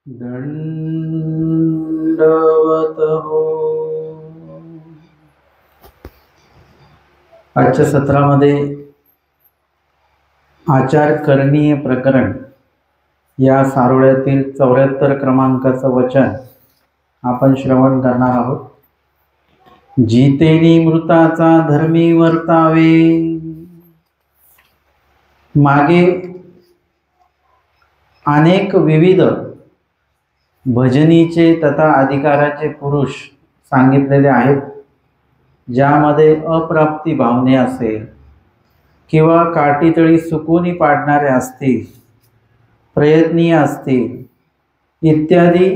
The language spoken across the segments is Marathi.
दंडवत हो. आजच्या सत्रामध्ये आचार करणीय प्रकरण या सारोळ्यातील 74 क्रमांकाचं वचन आपण श्रवण करणार आहोत. जितेनी मृताचा धर्मी वर्तावे. मागे अनेक विविध भजनीचे तथा अधिकाराचे पुरुष सांगितलेले आहेत, ज्यामध्ये अप्राप्ती भावने असेल किंवा काठीतळी सुकूनी पाडणारे असतील, प्रयत्नीय असतील इत्यादी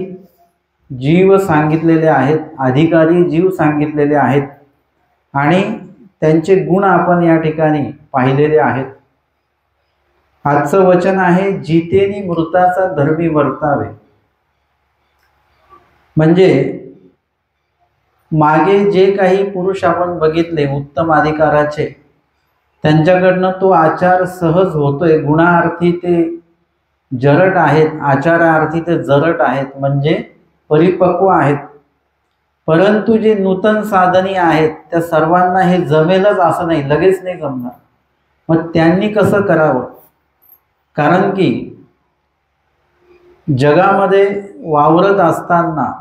जीव सांगितलेले आहेत, अधिकारी जीव सांगितलेले आहेत आणि त्यांचे गुण आपण या ठिकाणी पाहिलेले आहेत. आजचं वचन आहे जितेनी मृताचा धर्मी वर्तावे. म्हणजे मागे जे काही पुरुष आपण बघितले उत्तम अधिकाराचे, त्यांच्याकडनं तो आचार सहज होतोय. गुणार्थी ते जरट आहेत, आचारार्थी ते जरट आहेत, म्हणजे परिपक्व आहेत. परंतु जे नूतन साधनी आहेत त्या सर्वांना हे जमेलच असं नाही, लगेच नाही जमणार. मग त्यांनी कसं करावं? कारण की जगामध्ये वावरत असताना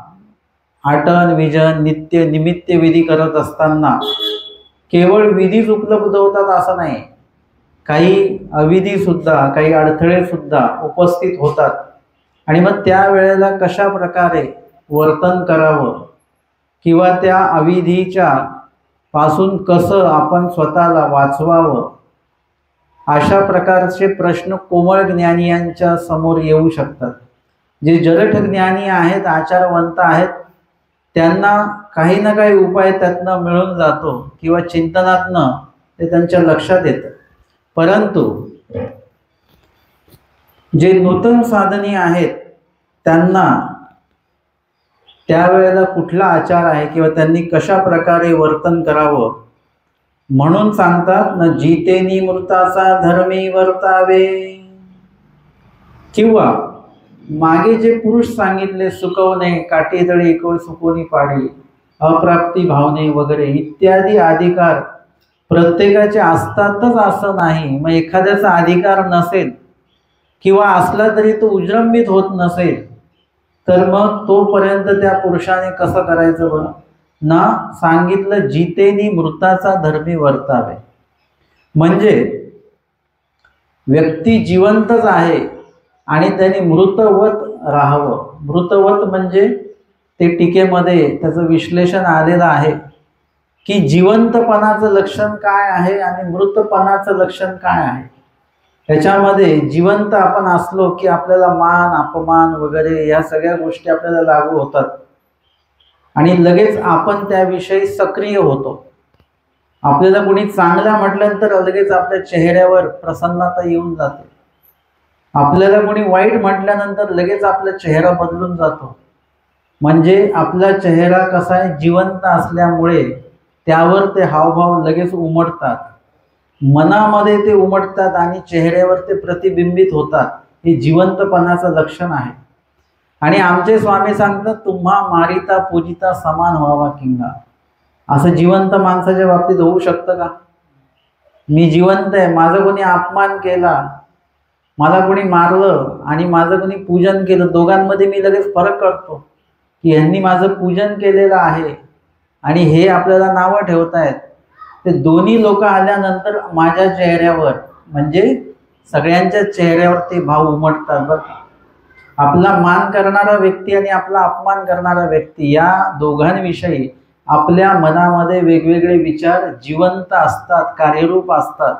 आटन विजन नित्य निमित्त विधी करत असताना केवळ विधीच उपलब्ध होतात असं नाही, काही अविधी सुद्धा, काही अडथळे सुद्धा उपस्थित होतात. आणि मग त्या वेळेला कशा प्रकारे वर्तन करावं किंवा त्या अविधीच्या पासून कसं आपण स्वतःला वाचवावं, अशा प्रकारचे प्रश्न कोमळ ज्ञानी यांच्या समोर येऊ शकतात. जे जरठ ज्ञानी आहेत, आचारवंत आहेत, त्यांना काही ना काही उपाय त्यातनं मिळून जातो किंवा चिंतनातनं ते त्यांच्या लक्षात येतं. परंतु जे नूतन साधनी आहेत त्यांना त्यावेळेला कुठला आचार आहे किंवा त्यांनी कशा प्रकारे वर्तन करावं म्हणून सांगतात न जितेनी मृताचा धर्मी वर्तावे. किंवा मागे जे पुरुष सांगितले सुकवणे, काठीतळी इकळ सुकोनी पाडी, अप्राप्ती भावने वगैरे इत्यादी अधिकार प्रत्येकाचे असतातच असं नाही. मग एखाद्याचा अधिकार नसेल किंवा असला तरी तो उजृंभित होत नसेल तर मग तोपर्यंत त्या पुरुषाने कसं करायचं बरं? ना सांगितलं जितेनी मृताचा धर्मी वर्तावे. म्हणजे व्यक्ती जिवंतच आहे आणि त्याने मृतवत राहावं. मृतवत म्हणजे ते टीकेमध्ये त्याचं विश्लेषण आलेलं आहे की जिवंतपणाचं लक्षण काय आहे आणि मृतपणाचं लक्षण काय आहे. त्याच्यामध्ये जिवंत आपण असलो की आपल्याला मान अपमान वगैरे या सगळ्या गोष्टी आपल्याला लागू होतात आणि लगेच आपण त्याविषयी सक्रिय होतो. आपल्याला कोणी चांगला म्हटल्यानंतर लगेच आपल्या चेहऱ्यावर प्रसन्नता येऊन जाते. आपल्याला कोणी वाईट म्हटल्यानंतर लगेच आपला चेहरा बदलून जातो. म्हणजे आपला चेहरा कसा आहे, जिवंत असल्यामुळे त्यावर ते हावभाव लगेच उमटतात, मनामध्ये ते उमटतात आणि चेहऱ्यावर ते प्रतिबिंबित होतात. हे जिवंतपणाचं लक्षण आहे. आणि आमचे स्वामी सांगतात तुम्हा मारिता पूजिता समान व्हावा किंगा. असं जिवंत माणसाच्या बाबतीत होऊ शकतं का? मी जिवंत आहे, माझं कोणी अपमान केला, मला कोणी मारलं आणि माझं कोणी पूजन केलं, दोघांमध्ये मी लगेच फरक करतो की ह्यांनी माझं पूजन केलेलं आहे आणि हे आपल्याला नावं ठेवतायत. ते दोन्ही लोक आल्यानंतर माझ्या चेहऱ्यावर म्हणजे सगळ्यांच्या चेहऱ्यावर ते भाव उमटतात बरं. आपला मान करणारा व्यक्ती आणि आपला अपमान करणारा व्यक्ती या दोघांविषयी आपल्या मनामध्ये वेगवेगळे विचार जिवंत असतात, कार्यरूप असतात.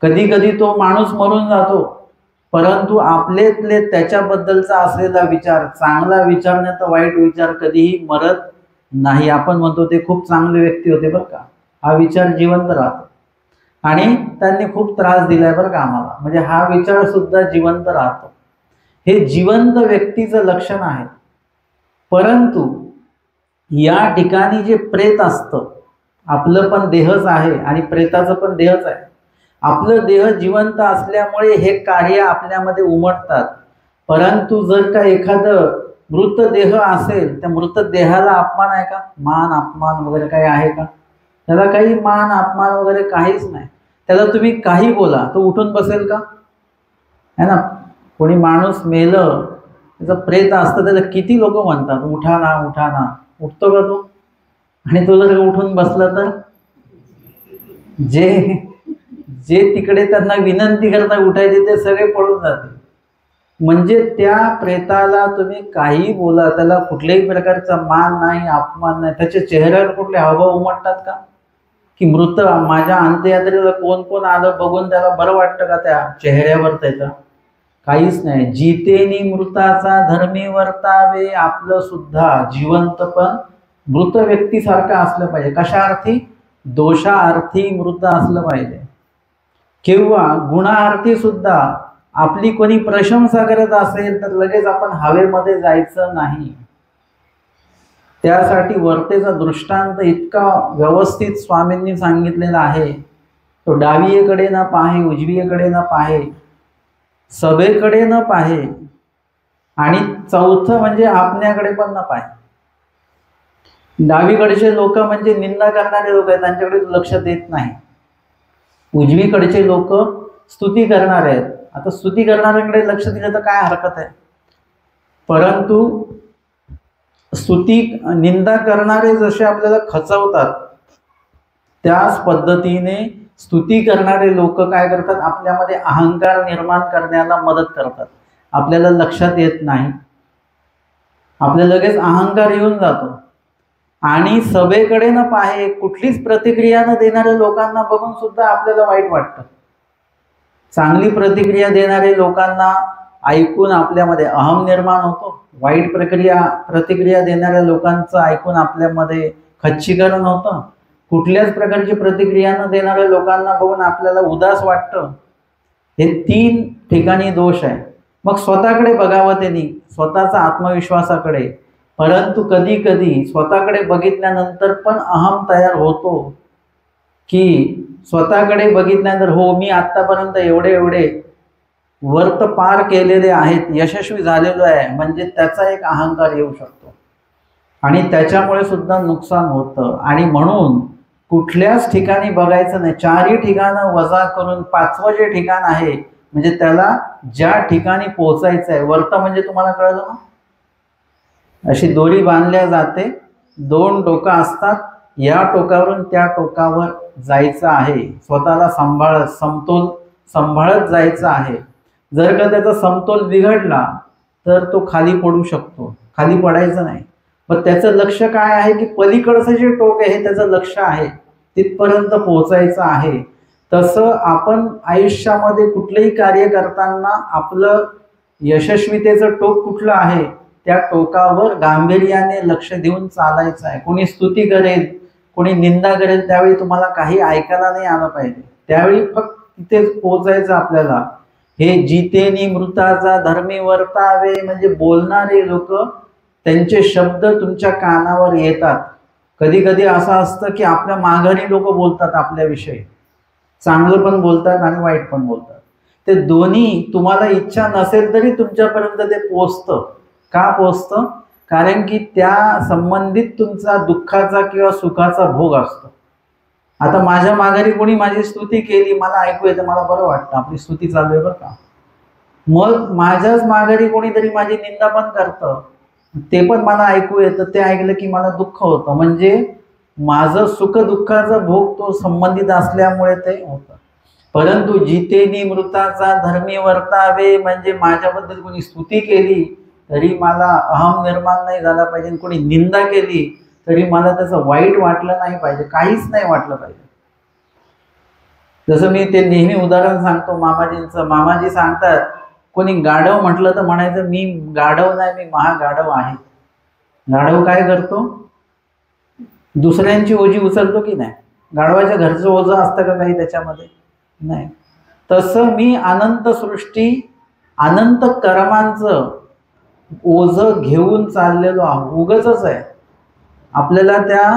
कधी कधी तो माणूस मरून जातो, परंतु आपलेतले त्याच्याबद्दलचा असलेला विचार, चांगला विचार नाही तर वाईट विचार कधीही मरत नाही. आपण म्हणतो ते खूप चांगले व्यक्ती होते बरं का, हा विचार जिवंत राहतो आणि त्यांनी खूप त्रास दिलाय बरं का आम्हाला, म्हणजे हा विचार सुद्धा जिवंत राहतो. हे जिवंत व्यक्तीचं लक्षण आहे. परंतु या ठिकाणी जे प्रेत असतं, आपलं पण देहच आहे आणि प्रेताचं पण देहच आहे. आपलं देह जिवंत असल्यामुळे हे कार्य आपल्यामध्ये उमटतात, परंतु जर का एखादं मृतदेह असेल, त्या मृतदेहाला अपमान आहे का? मान अपमान वगैरे काही आहे का? त्याला काही मान अपमान वगैरे काहीच नाही. त्याला तुम्ही काही बोला, तो उठून बसेल का? है ना. कोणी माणूस मेलं, त्याचं प्रेत असतं, त्याला किती लोक म्हणतात उठा ना उठा ना, उठतो का तो? आणि तो जर उठून बसला तर जे जे तिकडे त्यांना विनंती करता उठायचे ते सगळे पळून जाते. म्हणजे त्या प्रेताला तुम्ही काही बोला, त्याला कुठल्याही प्रकारचा मान नाही, अपमान नाही. त्याच्या चेहऱ्यावर कुठले हावभाव उमटतात का? की मृत माझ्या अंत्ययात्रेला कोण कोण आलं बघून त्याला बरं वाटतं का त्या चेहऱ्यावर त्याच्या? काहीच नाही. जितेनी मृताचा धर्मी वर्तावे, आपलं सुद्धा जिवंत पण मृत व्यक्तीसारखं असलं पाहिजे. कशार्थी? दोषार्थी मृत असलं पाहिजे. किंवा गुणार्थी सुद्धा आपली कोणी प्रशंसा करत असेल तर लगेच आपण हवेमध्ये जायचं नाही. त्यासाठी वर्तेचा दृष्टांत इतका व्यवस्थित स्वामींनी सांगितलेला आहे. तो डावीकडे न पाहे, उजवीकडे न पाहे, सभेकडे न पाहे, आणि चौथं म्हणजे आपल्याकडे पण न पाहे. डावीकडचे लोक म्हणजे निंदा करणारे लोक आहेत, त्यांच्याकडे लक्ष देत नाही. उजवीकडचे लोक स्तुती करणारे आहेत. आता स्तुती करणाऱ्यांकडे लक्ष दिलं तर काय हरकत आहे? परंतु स्तुती निंदा करणारे जसे आपल्याला खचवतात, त्याच पद्धतीने स्तुती करणारे लोक काय करतात? आपल्यामध्ये अहंकार निर्माण करण्याला मदत करतात. आपल्याला लक्षात येत नाही, आपल्याला लगेच अहंकार येऊन जातो. आणि सभेकडे न पाहे, कुठलीच प्रतिक्रिया न देणाऱ्या लोकांना बघून सुद्धा आपल्याला वाईट वाटतं. चांगली प्रतिक्रिया देणारे लोकांना ऐकून आपल्यामध्ये अहम निर्माण होतो. वाईट प्रतिक्रिया देणाऱ्या लोकांचं ऐकून आपल्यामध्ये खच्चीकरण होतं. कुठल्याच प्रकारची प्रतिक्रिया न देणाऱ्या लोकांना बघून आपल्याला उदास वाटतं. हे 3 ठिकाणी दोष आहे. मग स्वतःकडे बघावं त्यांनी, स्वतःचा आत्मविश्वासाकडे. परंतु कधी कधी स्वतःकडे बघितल्यानंतर पण अहम तयार होतो, की स्वतःकडे बघितल्यानंतर हो मी आत्तापर्यंत एवढे वर्त पार केलेले आहेत, यशस्वी झालेलो आहे, म्हणजे त्याचा एक अहंकार येऊ शकतो आणि त्याच्यामुळे सुद्धा नुकसान होतं. आणि म्हणून कुठल्याच ठिकाणी बघायचं नाही. 4ही ठिकाणं वजा करून 5वं जे ठिकाण आहे म्हणजे त्याला ज्या ठिकाणी पोहोचायचं आहे. वर्त म्हणजे तुम्हाला कळलं ना, अशी दोरी बांधल्या जाते, 2 टोकं असतात, या टोकावरून त्या टोकावर जायचं आहे. स्वतःला समतोल सांभाळत जायचं आहे. जर का त्याचा समतोल बिघडला तर तो खाली पडू शकतो. खाली पडायचं नाही. पण त्याचं लक्ष काय आहे की पलीकडचं जे टोक आहे त्याचं लक्ष आहे, तिथपर्यंत पोहोचायचं आहे. तसं आपण आयुष्यामध्ये कुठलंही कार्य करताना आपलं यशस्वीतेचं टोक कुठलं आहे त्या टोकावर गांभीर्याने लक्ष देऊन चालायचं आहे. कोणी स्तुती करेल, कोणी निंदा करेल, त्यावेळी तुम्हाला काही ऐकायला नाही आलं पाहिजे. त्यावेळी फक्त तिथेच पोहोचायचं आपल्याला. हे जितेनी मृताचा धर्मी वर्तावे, म्हणजे बोलणारे लोक त्यांचे शब्द तुमच्या कानावर येतात. कधी कधी असं असतं की आपल्या माघारी लोक बोलतात आपल्याविषयी, चांगलं पण बोलतात आणि वाईट पण बोलतात. ते दोन्ही तुम्हाला इच्छा नसेल तरी तुमच्यापर्यंत ते पोचतं. का पोचतं? कारण की त्या संबंधित तुमचा दुःखाचा किंवा सुखाचा भोग असतो. आता माझ्या माघारी कोणी माझी स्तुती केली, मला ऐकू येतं, मला बरं वाटतं, आपली स्तुती चालू आहे बरं का. मग माझ्याच माघारी कोणीतरी माझी निंदा पण करतं, ते पण मला ऐकू येतं, ते ऐकलं की मला दुःख होतं. म्हणजे माझं सुख दुःखाचा भोग तो संबंधित असल्यामुळे ते होतं. परंतु जितेनी मृताचा धर्मी वर्तावे, म्हणजे माझ्याबद्दल कोणी स्तुती केली तरी मला अहम निर्माण नाही झाला पाहिजे, कोणी निंदा केली तरी मला त्याचं वाईट वाटलं नाही पाहिजे, काहीच नाही वाटलं पाहिजे. जसं मी ते नेहमी उदाहरण सांगतो मामाजींचं. मामाजी सांगतात कोणी गाढव म्हटलं तर म्हणायचं मी गाढव नाही, मी महागाढव आहे. गाढव काय करतो? दुसऱ्यांची ओझी उचलतो की नाही? गाढवाच्या घरचं ओझं असतं का काही त्याच्यामध्ये? नाही. तसं मी अनंत सृष्टी अनंत कर्मांचं ओझं घेऊन चाललेलो आहोत. उगाचच आहे, आपल्याला त्या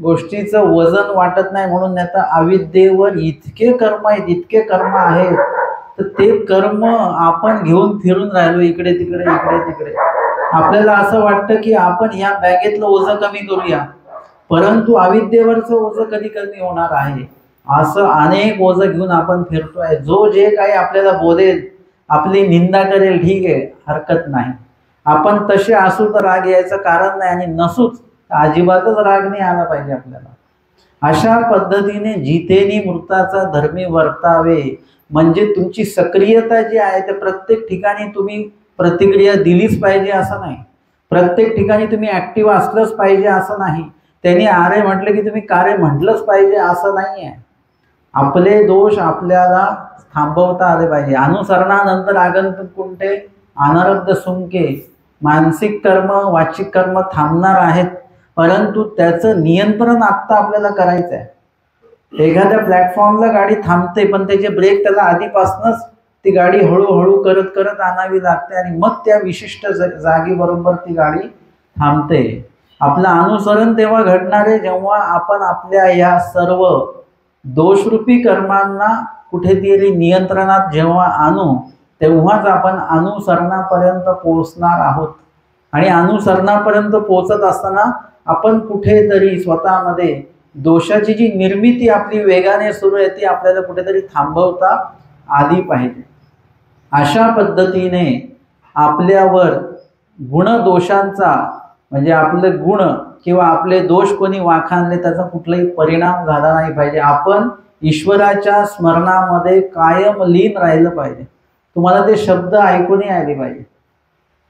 गोष्टीचं वजन वाटत नाही म्हणून. आता अविद्येवर इतके कर्म आहेत, इतके कर्म आहेत तर ते कर्म आपण घेऊन फिरून राहिलो इकडे तिकडे इकडे तिकडे. आपल्याला असं वाटतं की आपण ह्या बॅगेतलं ओझं कमी करूया, परंतु अविद्येवरचं ओझं कधी कमी होणार आहे. असं अनेक ओझं घेऊन आपण फिरतोय. जो जे काही आपल्याला बोलेल, आपली निंदा करेल, ठीक आहे, हरकत नाही. आपण तसे असू तर राग यायचं कारण नाही, आणि नसूच अजिबातच राग नाही आला पाहिजे आपल्याला. अशा पद्धतीने जितेनी मृताचा धर्मी वर्तावे, म्हणजे तुमची सक्रियता जी आहे ते प्रत्येक ठिकाणी तुम्ही प्रतिक्रिया दिलीच पाहिजे असं नाही. प्रत्येक ठिकाणी तुम्ही ऍक्टिव्ह असलंच पाहिजे असं नाही. त्यांनी आरे म्हटलं की तुम्ही कारे म्हटलंच पाहिजे असं नाही आहे. आपले दोष आपल्याला थांबवता आले पाहिजे. अनुसरणानंतर आगंतुक कुंटे अनारब्ध सुंके. मानसिक कर्म वाचिक कर्म थांबणार आहेत, परंतु त्याचं नियंत्रण आत्ता आपल्याला करायचं आहे. एखाद्या प्लॅटफॉर्मला गाडी थांबते, पण त्याचे ब्रेक त्याला आधीपासूनच ती गाडी हळूहळू करत करत आणावी लागते, आणि मग त्या विशिष्ट जागी बरोबर ती गाडी थांबते. आपलं अनुसरण तेव्हा घडणार आहे जेव्हा आपण आपल्या या सर्व दोषरूपी कर्मांना कुठेतरी नियंत्रणात जेव्हा आणू, तेव्हाच आपण अनुसरणापर्यंत पोहोचणार आहोत. आणि अनुसरणापर्यंत पोहोचत असताना आपण कुठेतरी स्वतःमध्ये दोषाची जी निर्मिती आपली वेगाने सुरू आहे ती आपल्याला कुठेतरी थांबवता आली पाहिजे. अशा पद्धतीने आपल्यावर गुणदोषांचा, म्हणजे आपले गुण किंवा आपले दोष कोणी वाखाणले त्याचा कुठलाही परिणाम झाला नाही पाहिजे. आपण ईश्वराच्या स्मरणामध्ये कायम लीन राहिलं पाहिजे. तुम्हाला ते शब्द ऐकूनही आले पाहिजे.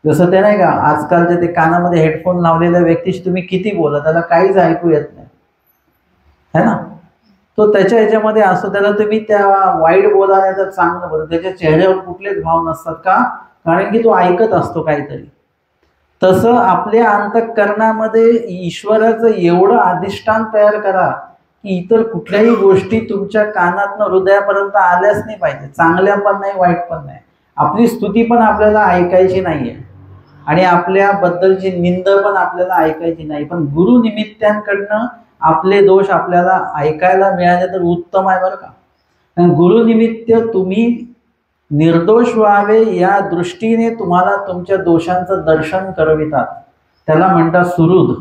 जसं ते नाही का, आजकालचे ते कानामध्ये हेडफोन लावलेल्या व्यक्तीशी तुम्ही किती बोला त्याला काहीच ऐकू येत नाही, है ना. तो त्याच्या ह्याच्यामध्ये असतो, त्याला तुम्ही त्या वाईट बोला नाही तर चांगलं बोला, त्याच्या चेहऱ्यावर कुठलेच भाव नसतात. का? कारण की तो ऐकत असतो काहीतरी. तसं आपल्या अंतःकरणामध्ये ईश्वराचं एवढं अधिष्ठान तयार करा की इतर कुठल्याही गोष्टी तुमच्या कानातनं हृदयापर्यंत आल्याच नाही पाहिजे. चांगल्या पण नाही, वाईट पण नाही. आपली स्तुती पण आपल्याला ऐकायची नाहीये, आणि आपल्याबद्दलची निंद पण आपल्याला ऐकायची नाही. पण गुरु निमित्तांकडनं आपले दोष आपल्याला ऐकायला मिळाले तर उत्तम आहे बरं का. गुरु निमित्त तुम्ही निर्दोष व्हावे या दृष्टीने तुम्हाला तुमच्या दोषांचं दर्शन करवितात, त्याला म्हणतात सुहृद.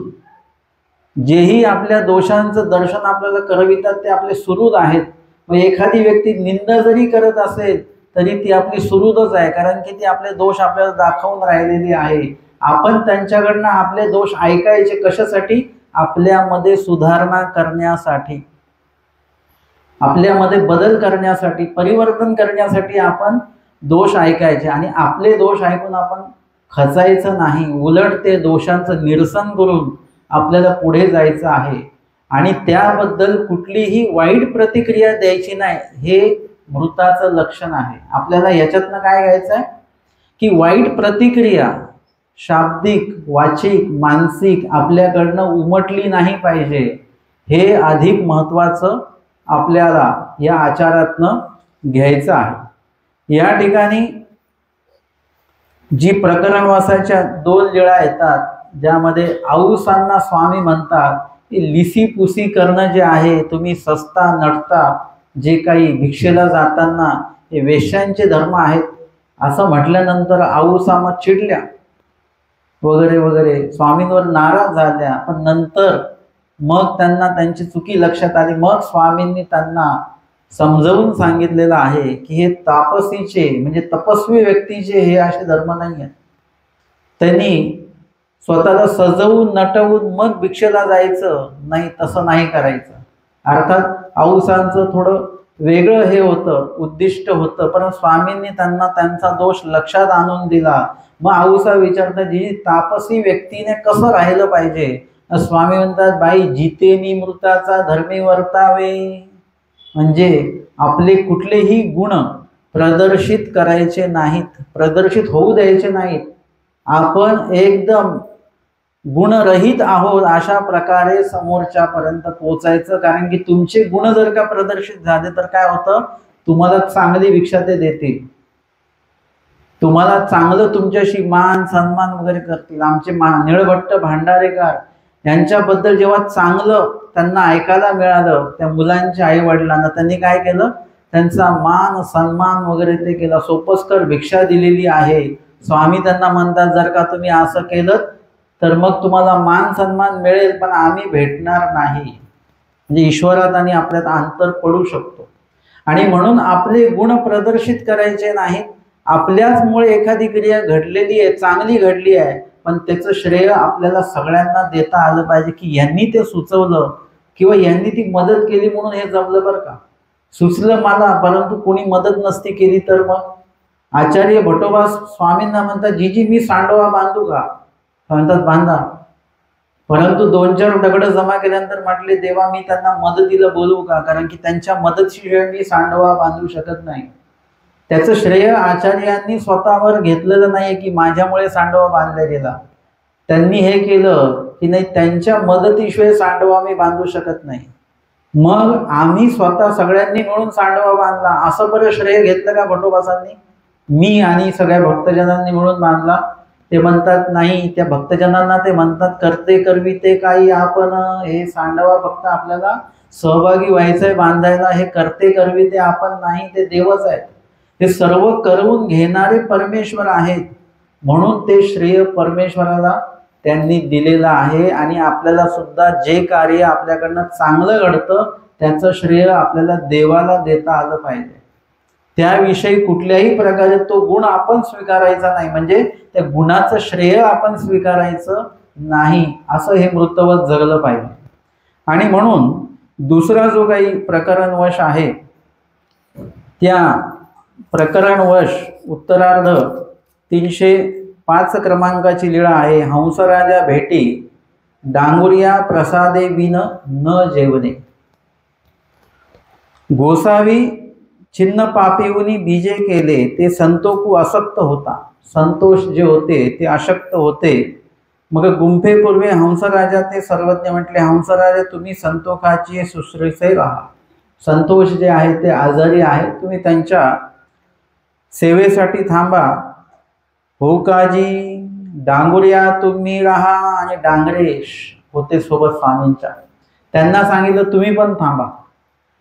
जेही आपल्या दोषांचं दर्शन आपल्याला करवितात ते आपले सुहृद आहेत. मग एखादी व्यक्ती निंदा जरी करत असेल तरी ती आपली सुहृदच आहे, कारण की ती आपले दोष आपल्याला दाखवून राहिलेली आहे. आपण त्यांच्याकडनं आपले दोष ऐकायचे कशासाठी? आपल्यामध्ये सुधारणा करण्यासाठी, आपल्यामध्ये बदल करण्यासाठी, परिवर्तन करण्यासाठी आपण दोष ऐकायचे. आणि आपले दोष ऐकून आपण खचायचं नाही, उलट ते दोषांचं निरसन करून आपल्याला पुढे जायचं आहे. आणि त्याबद्दल कुठलीही वाईट प्रतिक्रिया द्यायची नाही, हे मृताचं लक्षण आहे. आपल्याला याच्यातनं काय घ्यायचं आहे की वाईट प्रतिक्रिया शाब्दिक, वाचिक, मानसिक आपल्याकडनं उमटली नाही पाहिजे. हे अधिक महत्त्वाचं आपल्याला या आचारातनं घ्यायचं आहे. या ठिकाणी जी प्रकरणवासाच्या 2 लीळा येतात, ज्यामध्ये आऊसांना स्वामी म्हणतात की लिसीपुसी करणं जे आहे, तुम्ही सस्ता नटता, जे काही भिक्षेला जाताना हे वेश्यांचे धर्म आहेत असं म्हटल्यानंतर आऊसा मग चिडल्या वगैरे वगैरे, स्वामींवर नाराज झाल्या. पण नंतर मग त्यांना त्यांची चुकी लक्षात आली. मग स्वामींनी त्यांना समजावून सांगितलेलं आहे की हे तापसीचे, म्हणजे तपस्वी व्यक्तीचे हे असे धर्म नाही आहेत. त्यांनी स्वतःला सजवून नटवून मग भिक्षेला जायचं नाही, तसं नाही करायचं. अर्थात आऊसांचं थोडं वेगळं हे होतं, उद्दिष्ट होतं, पण स्वामींनी त्यांना त्यांचा दोष लक्षात आणून दिला. मग आऊसा विचारतात जी तापसी व्यक्तीने कसं राहिलं पाहिजे? स्वामी म्हणतात बाई जितेनी मृताचा धर्मी वर्तावे, म्हणजे आपले कुठलेही गुण प्रदर्शित करायचे नाहीत, प्रदर्शित होऊ द्यायचे नाहीत. आपण एकदम गुणरहित आहोत अशा प्रकारे समोरच्यापर्यंत पोहोचायचं. कारण की तुमचे गुण जर का प्रदर्शित झाले तर काय होतं, तुम्हाला चांगली भिक्षा ते देतील, तुम्हाला चांगलं तुमच्याशी मान सन्मान वगैरे करतील. आमचे निळभट्ट भांडारेकर यांच्याबद्दल जेव्हा चांगलं त्यांना ऐकायला मिळालं त्या मुलांच्या आई वडिलांना, त्यांनी काय केलं, त्यांचा मान सन्मान वगैरे ते केला, सोपस्कर भिक्षा दिलेली आहे. स्वामी त्यांना म्हणतात जर का तुम्ही असं केलं तर मग तुम्हाला मान सन्मान मिळेल, पण आम्ही भेटणार नाही. म्हणजे ईश्वरात आणि आपल्यात अंतर पडू शकतो. आणि म्हणून आपले गुण प्रदर्शित करायचे नाहीत. आपल्याचमुळे एखादी क्रिया घडलेली आहे, चांगली घडली आहे, पण त्याचं श्रेय आपल्याला सगळ्यांना देता आलं पाहिजे की यांनी ते सुचवलं किंवा यांनी ती मदत केली म्हणून हे जमलं बरं का. सुचलं मला, परंतु कोणी मदत नसती केली तर मग. आचार्य भटोबा स्वामींना म्हणतात जीजी मी सांडवा बांधू का? म्हणतात बांधा. परंतु 2-4 दगड जमा केल्यानंतर म्हटले देवा मी त्यांना मदतीला बोलवू का? कारण की त्यांच्या मदतीशिवाय मी सांडवा बांधू शकत नाही. त्याचं श्रेय आचार्यांनी स्वतःवर घेतलेलं नाही की माझ्यामुळे सांडवा बांधला गेला. त्यांनी हे केलं की नाही, त्यांच्या मदतीशिवाय सांडवा मी बांधू शकत नाही. मग आम्ही स्वतः सगळ्यांनी मिळून सांडवा बांधला असं बरं श्रेय घेतलं का भटोबासांनी? मी आणि सगळ्या भक्तजनांनी मिळून बांधला. ते म्हणतात नाही, त्या भक्तजनांना ते म्हणतात करते करवी ते काही आपण. हे सांडवा फक्त आपल्याला सहभागी व्हायचंय बांधायला, हे करते करवी ते आपण नाही, ते देवच आहेत. हे सर्व करून घेणारे परमेश्वर आहेत. म्हणून ते श्रेय परमेश्वराला त्यांनी दिलेलं आहे. आणि आपल्याला सुद्धा जे कार्य आपल्याकडनं चांगलं घडतं त्याचं श्रेय आपल्याला देवाला देता आलं पाहिजे. त्याविषयी कुठल्याही प्रकारे तो गुण आपण स्वीकारायचा नाही, म्हणजे त्या गुणाचं श्रेय आपण स्वीकारायचं नाही, असं हे मृतवत जगलं पाहिजे. आणि म्हणून दुसरा जो काही प्रकरणवश आहे त्या प्रकरणवश उत्तरार्ध 305 क्रमांकाची लीळा आहे. हंसराजा भेटी डांगुरिया प्रसादे विन न जेवणे. गोसावी छिन्न पापिवनी बीजे केले ते संतोखू असक्त होता. संतोष जे होते ते अशक्त होते. मग गुंफेपूर्वे हंसराजा ते सर्वज्ञ म्हटले हंसराजा तुम्ही संतोखाची शुश्रूषे राहा. संतोष जे आहे ते आजारी आहे, तुम्ही त्यांच्या सेवेसाठी थांबा. हो काजी डांगुरिया तुम्ही राहा. आणि डांगरेश होते सोबत स्वामींच्या, त्यांना सांगितलं तुम्ही पण थांबा.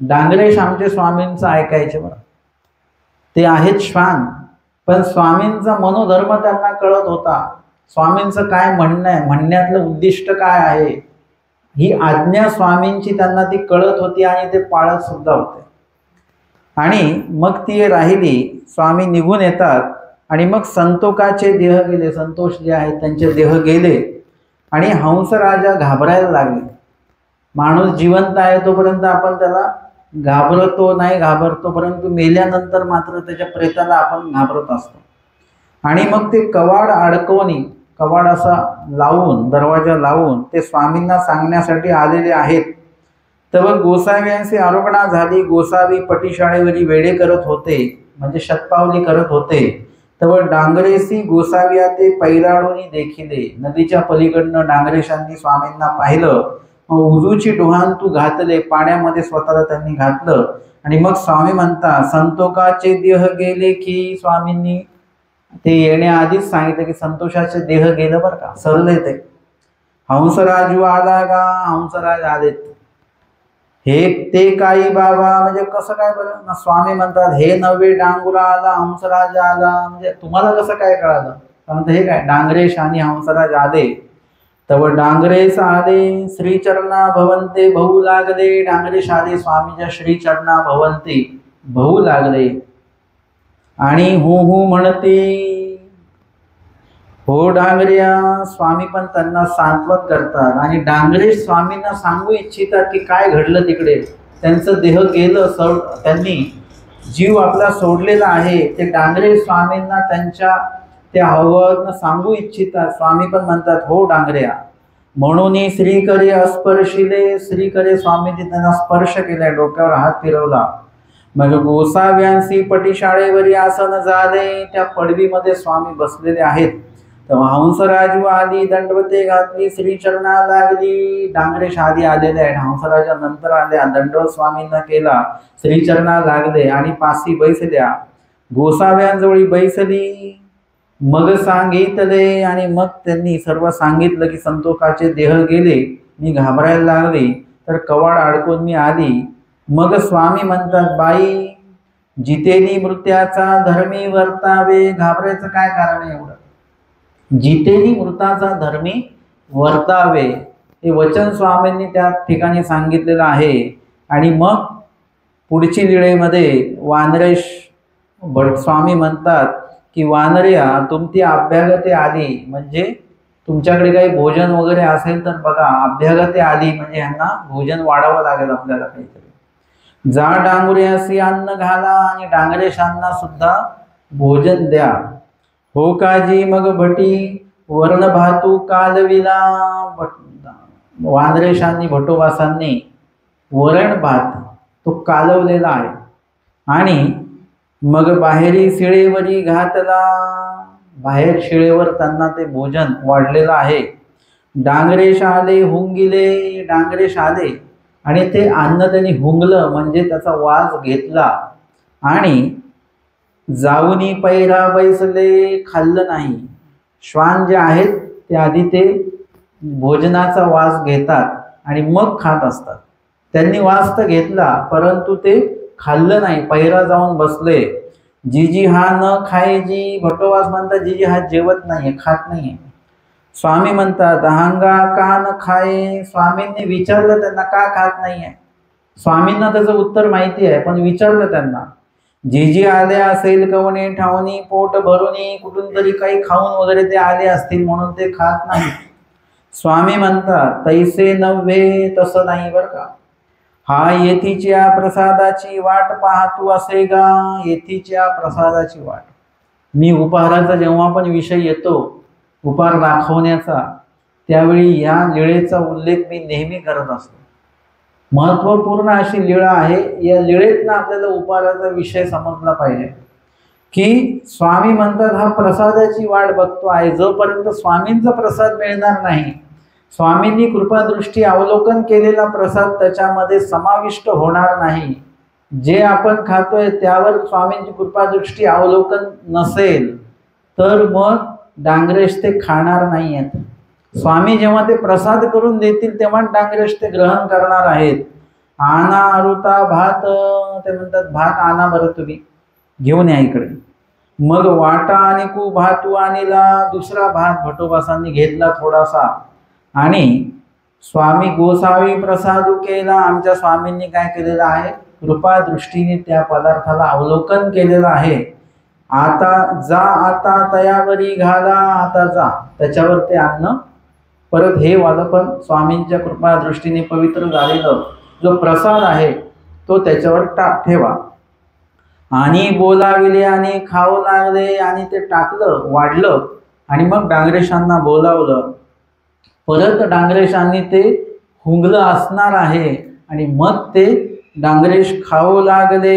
डांगरेश आमचे स्वामींचं ऐकायचे बरं, ते आहेत श्वान, पण स्वामींचा मनोधर्म त्यांना कळत होता. स्वामींचं काय म्हणणं आहे, म्हणण्यातलं उद्दिष्ट काय आहे, ही आज्ञा स्वामींची त्यांना ती कळत होती आणि ते पाळत सुद्धा होते. आणि मग ती राहिली. स्वामी निघून येतात आणि मग संतोखाचे देह गेले. संतोष जे आहेत त्यांचे देह गेले आणि हंसराजा घाबरायला लागले. माणूस जिवंत आहे तोपर्यंत आपण त्याला घाबरतो नाही घाबरतो, परंतु मेल्यानंतर मात्र त्याच्या प्रेताला आपण घाबरत असतो. आणि मग ते कवाड अडकवणी, कवाड असा लावून, दरवाजा लावून ते स्वामींना सांगण्यासाठी आलेले आहेत. तेव्हा गोसाव्यांची आरोपणा झाली. गोसावी पटीशाळेवरी वेडे करत होते, म्हणजे शतपावली करत होते. तेव्हा डांगरेसी गोसाव्या ते पैराडूनी देखिले. नदीच्या पलीकडनं डांगरेशांनी स्वामींना पाहिलं. उजूची डोहान तू घातले, पाण्यामध्ये स्वतःला त्यांनी घातलं. आणि मग स्वामी म्हणतात संतोखाचे देह गेले की, स्वामींनी ते येण्याआधीच सांगितलं की संतोषाचे देह गेलं बरं का, सरले ते. हंसराजू आला का? हंसराज आलेत. हे ते काही बाबा, म्हणजे कसं काय बरं ना? स्वामी म्हणतात हे नवे डांगुरा आला, हंसराज आला, म्हणजे तुम्हाला कसं काय कळालं? कारण हे काय डांगरेश आणि हंसराज आले. तव डांगरेश आले श्रीचरणा भवंते भाऊ लागले. डांगरेश आले स्वामीच्या श्रीचरणा भवंते भाऊ लागले. आणि हू हू म्हणते हो डांगरिया. स्वामी पण त्यांना सांत्वन करतात आणि डांगरेश स्वामींना सांगू इच्छितात की काय घडलं तिकडे. त्यांचं देह गेलं, त्यांनी जीव आपला सोडलेला आहे. ते डांगरेश स्वामींना त्यांच्या त्या हवं सांगू इच्छितात. स्वामी पण म्हणतात हो डांगऱ्या. म्हणून श्रीकरे अस्पर्शिले. श्रीकरे स्वामींनी त्यांना स्पर्श केला, डोक्यावर हात फिरवला. मग गोसाव्यांशी पटीशाळेवरी आसन झाले. त्या पडवीमध्ये स्वामी बसलेले आहेत. तेव्हा हंसराजू आली, दंडवते घातली, श्रीचरणा लागली. डांगरेश आधी आलेले आहेत, हंसराजा नंतर आल्या. दंडवत स्वामींना केला, श्रीचरणा लागले आणि पाशी बैसल्या. गोसाव्यांजवळी बैसली. मग सांगितले आणि मग त्यांनी सर्व सांगितलं की संतोखाचे देह गेले. मी घाबरायला लागले तर कवाड अडकून मी आली. मग स्वामी म्हणतात बाई जितेनी मृत्याचा धर्मी वर्तावे. घाबरायचं काय कारण आहे एवढं? जितेनी मृताचा धर्मी वर्तावे हे वचन स्वामींनी त्या ठिकाणी सांगितलेलं आहे. आणि मग पुढची लीळेमध्ये वानरेश भट स्वामी म्हणतात की वानर्या तुमची अभ्यागते आली, म्हणजे तुमच्याकडे काही भोजन वगैरे असेल तर बघा. अभ्यागते आली म्हणजे ह्यांना भोजन वाढावं लागेल आपल्याला काहीतरी. जा डांगुऱ्यासी अन्न घाला आणि डांगरेशांना सुद्धा भोजन द्या. हो काजी मग भटी वर्ण भातू कालविला. वानरेशांनी भटोबासांनी वरण भात तो कालवलेला आहे. आणि मग बाहेरी शिळेवरी घातला. बाहेर शिळेवर त्यांना ते भोजन वाढलेलं आहे. डांगरेश आले हुंगिले. डांगरेश आले आणि ते अन्न त्यांनी हुंगलं म्हणजे त्याचा वास घेतला. आणि जाऊनी पैरा बैसले. खाल्लं नाही. श्वान जे आहेत ते आधी ते भोजनाचा वास घेतात आणि मग खात असतात. त्यांनी वास तर घेतला परंतु ते खाल्लं नाही, पैरा जाऊन बसले. जीजी हा न खायजी. भटोबास म्हणतात जीजी हा जेवत नाहीये, खात नाहीये. स्वामी म्हणतात अहंगा का न खाये. स्वामींनी विचारलं त्यांना का खात नाहीये. स्वामींना त्याचं उत्तर माहिती आहे पण विचारलं त्यांना. जीजी आले असेल कवणे ठावणी पोट भरूनी. कुठून तरी काही खाऊन वगैरे ते आले असतील म्हणून ते खात नाही. स्वामी म्हणतात तैसे नव्हे, तसं नाही बरं का. हा येथीच्या प्रसादाची वाट पाहतू असे गा. येथीच्या प्रसादाची वाट. मी उपहाराचा जेव्हा पण विषय येतो उपहार दाखवण्याचा त्यावेळी या लीळेचा उल्लेख मी नेहमी करत असतो. महत्त्वपूर्ण अशी लीळा आहे. या लीळेतनं आपल्याला उपहाराचा विषय समजला पाहिजे की स्वामी म्हणतात हा प्रसादाची वाट बघतो आहे. जोपर्यंत स्वामींचा प्रसाद मिळणार नाही, स्वामींनी कृपादृष्टी अवलोकन केलेला प्रसाद त्याच्यामध्ये समाविष्ट होणार नाही. जे आपण खातोय त्यावर स्वामींची कृपादृष्टी अवलोकन नसेल तर मग डांगरेश ते खाणार नाही आहेत. स्वामी जेव्हा ते प्रसाद करून देतील तेव्हा डांगरेश ते ग्रहण करणार आहेत. आना अरुता भात. ते म्हणतात भात आणा बरं, तुम्ही घेऊन या इकडे. मग वाटा आणि कु भातू आणला. दुसरा भात भटोबासांनी घेतला थोडासा. आणि स्वामी गोसावी प्रसादू केला. आमच्या स्वामींनी काय केलेलं आहे, कृपा दृष्टीने त्या पदार्थाला अवलोकन केलेलं आहे. आता जा आता तयावरी घाला. आता जा त्याच्यावर ते अन्न परत हे वालं पण स्वामींच्या कृपा दृष्टीने पवित्र झालेलं जो प्रसाद आहे तो त्याच्यावर ठेवा. आणि बोलाविले आणि खाऊ लागले. आणि ते टाकलं, वाढलं आणि मग डांगरेशांना बोलावलं. परत डांगरेशांनी ते हुंगलं असणार आहे आणि मग ते डांगरेश खाऊ लागले.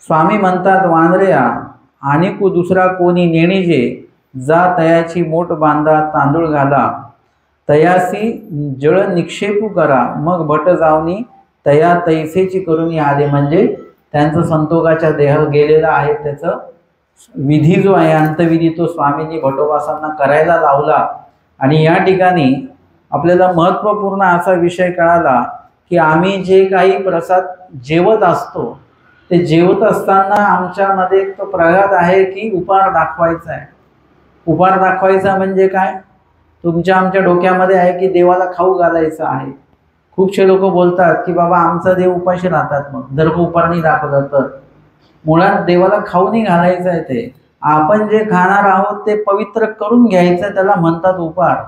स्वामी म्हणतात वानऱ्या आणि दुसरा कोणी नेणीजे. जा तयाची मोठ बांधा तांदूळ घाला. तयासी जळ निक्षेपू करा. मग भट जाऊनी तया तैसेची करून आले. म्हणजे त्यांचं संतोगाच्या देह गेलेला आहे त्याचं विधी जो आहे अंतविधी तो स्वामींनी भटोबासांना करायला लावला. आणि या ठिकाणी आपल्याला महत्त्वपूर्ण असा विषय कळाला की आम्ही जे काही प्रसाद जेवत असतो ते जेवत असताना आमच्यामध्ये तो प्रघात आहे की उपहार दाखवायचा आहे. उपहार दाखवायचा म्हणजे काय, तुमच्या आमच्या डोक्यामध्ये आहे की देवाला खाऊ घालायचं आहे. खूपशे लोक बोलतात की बाबा आमचा देव उपाशी राहतात. मग जर उपहार नाही दाखवला तर मुळात देवाला खाऊ नाही घालायचं आहे. ते आपण जे खाणार आहोत ते पवित्र करून घ्यायचं, त्याला म्हणतात उपहार.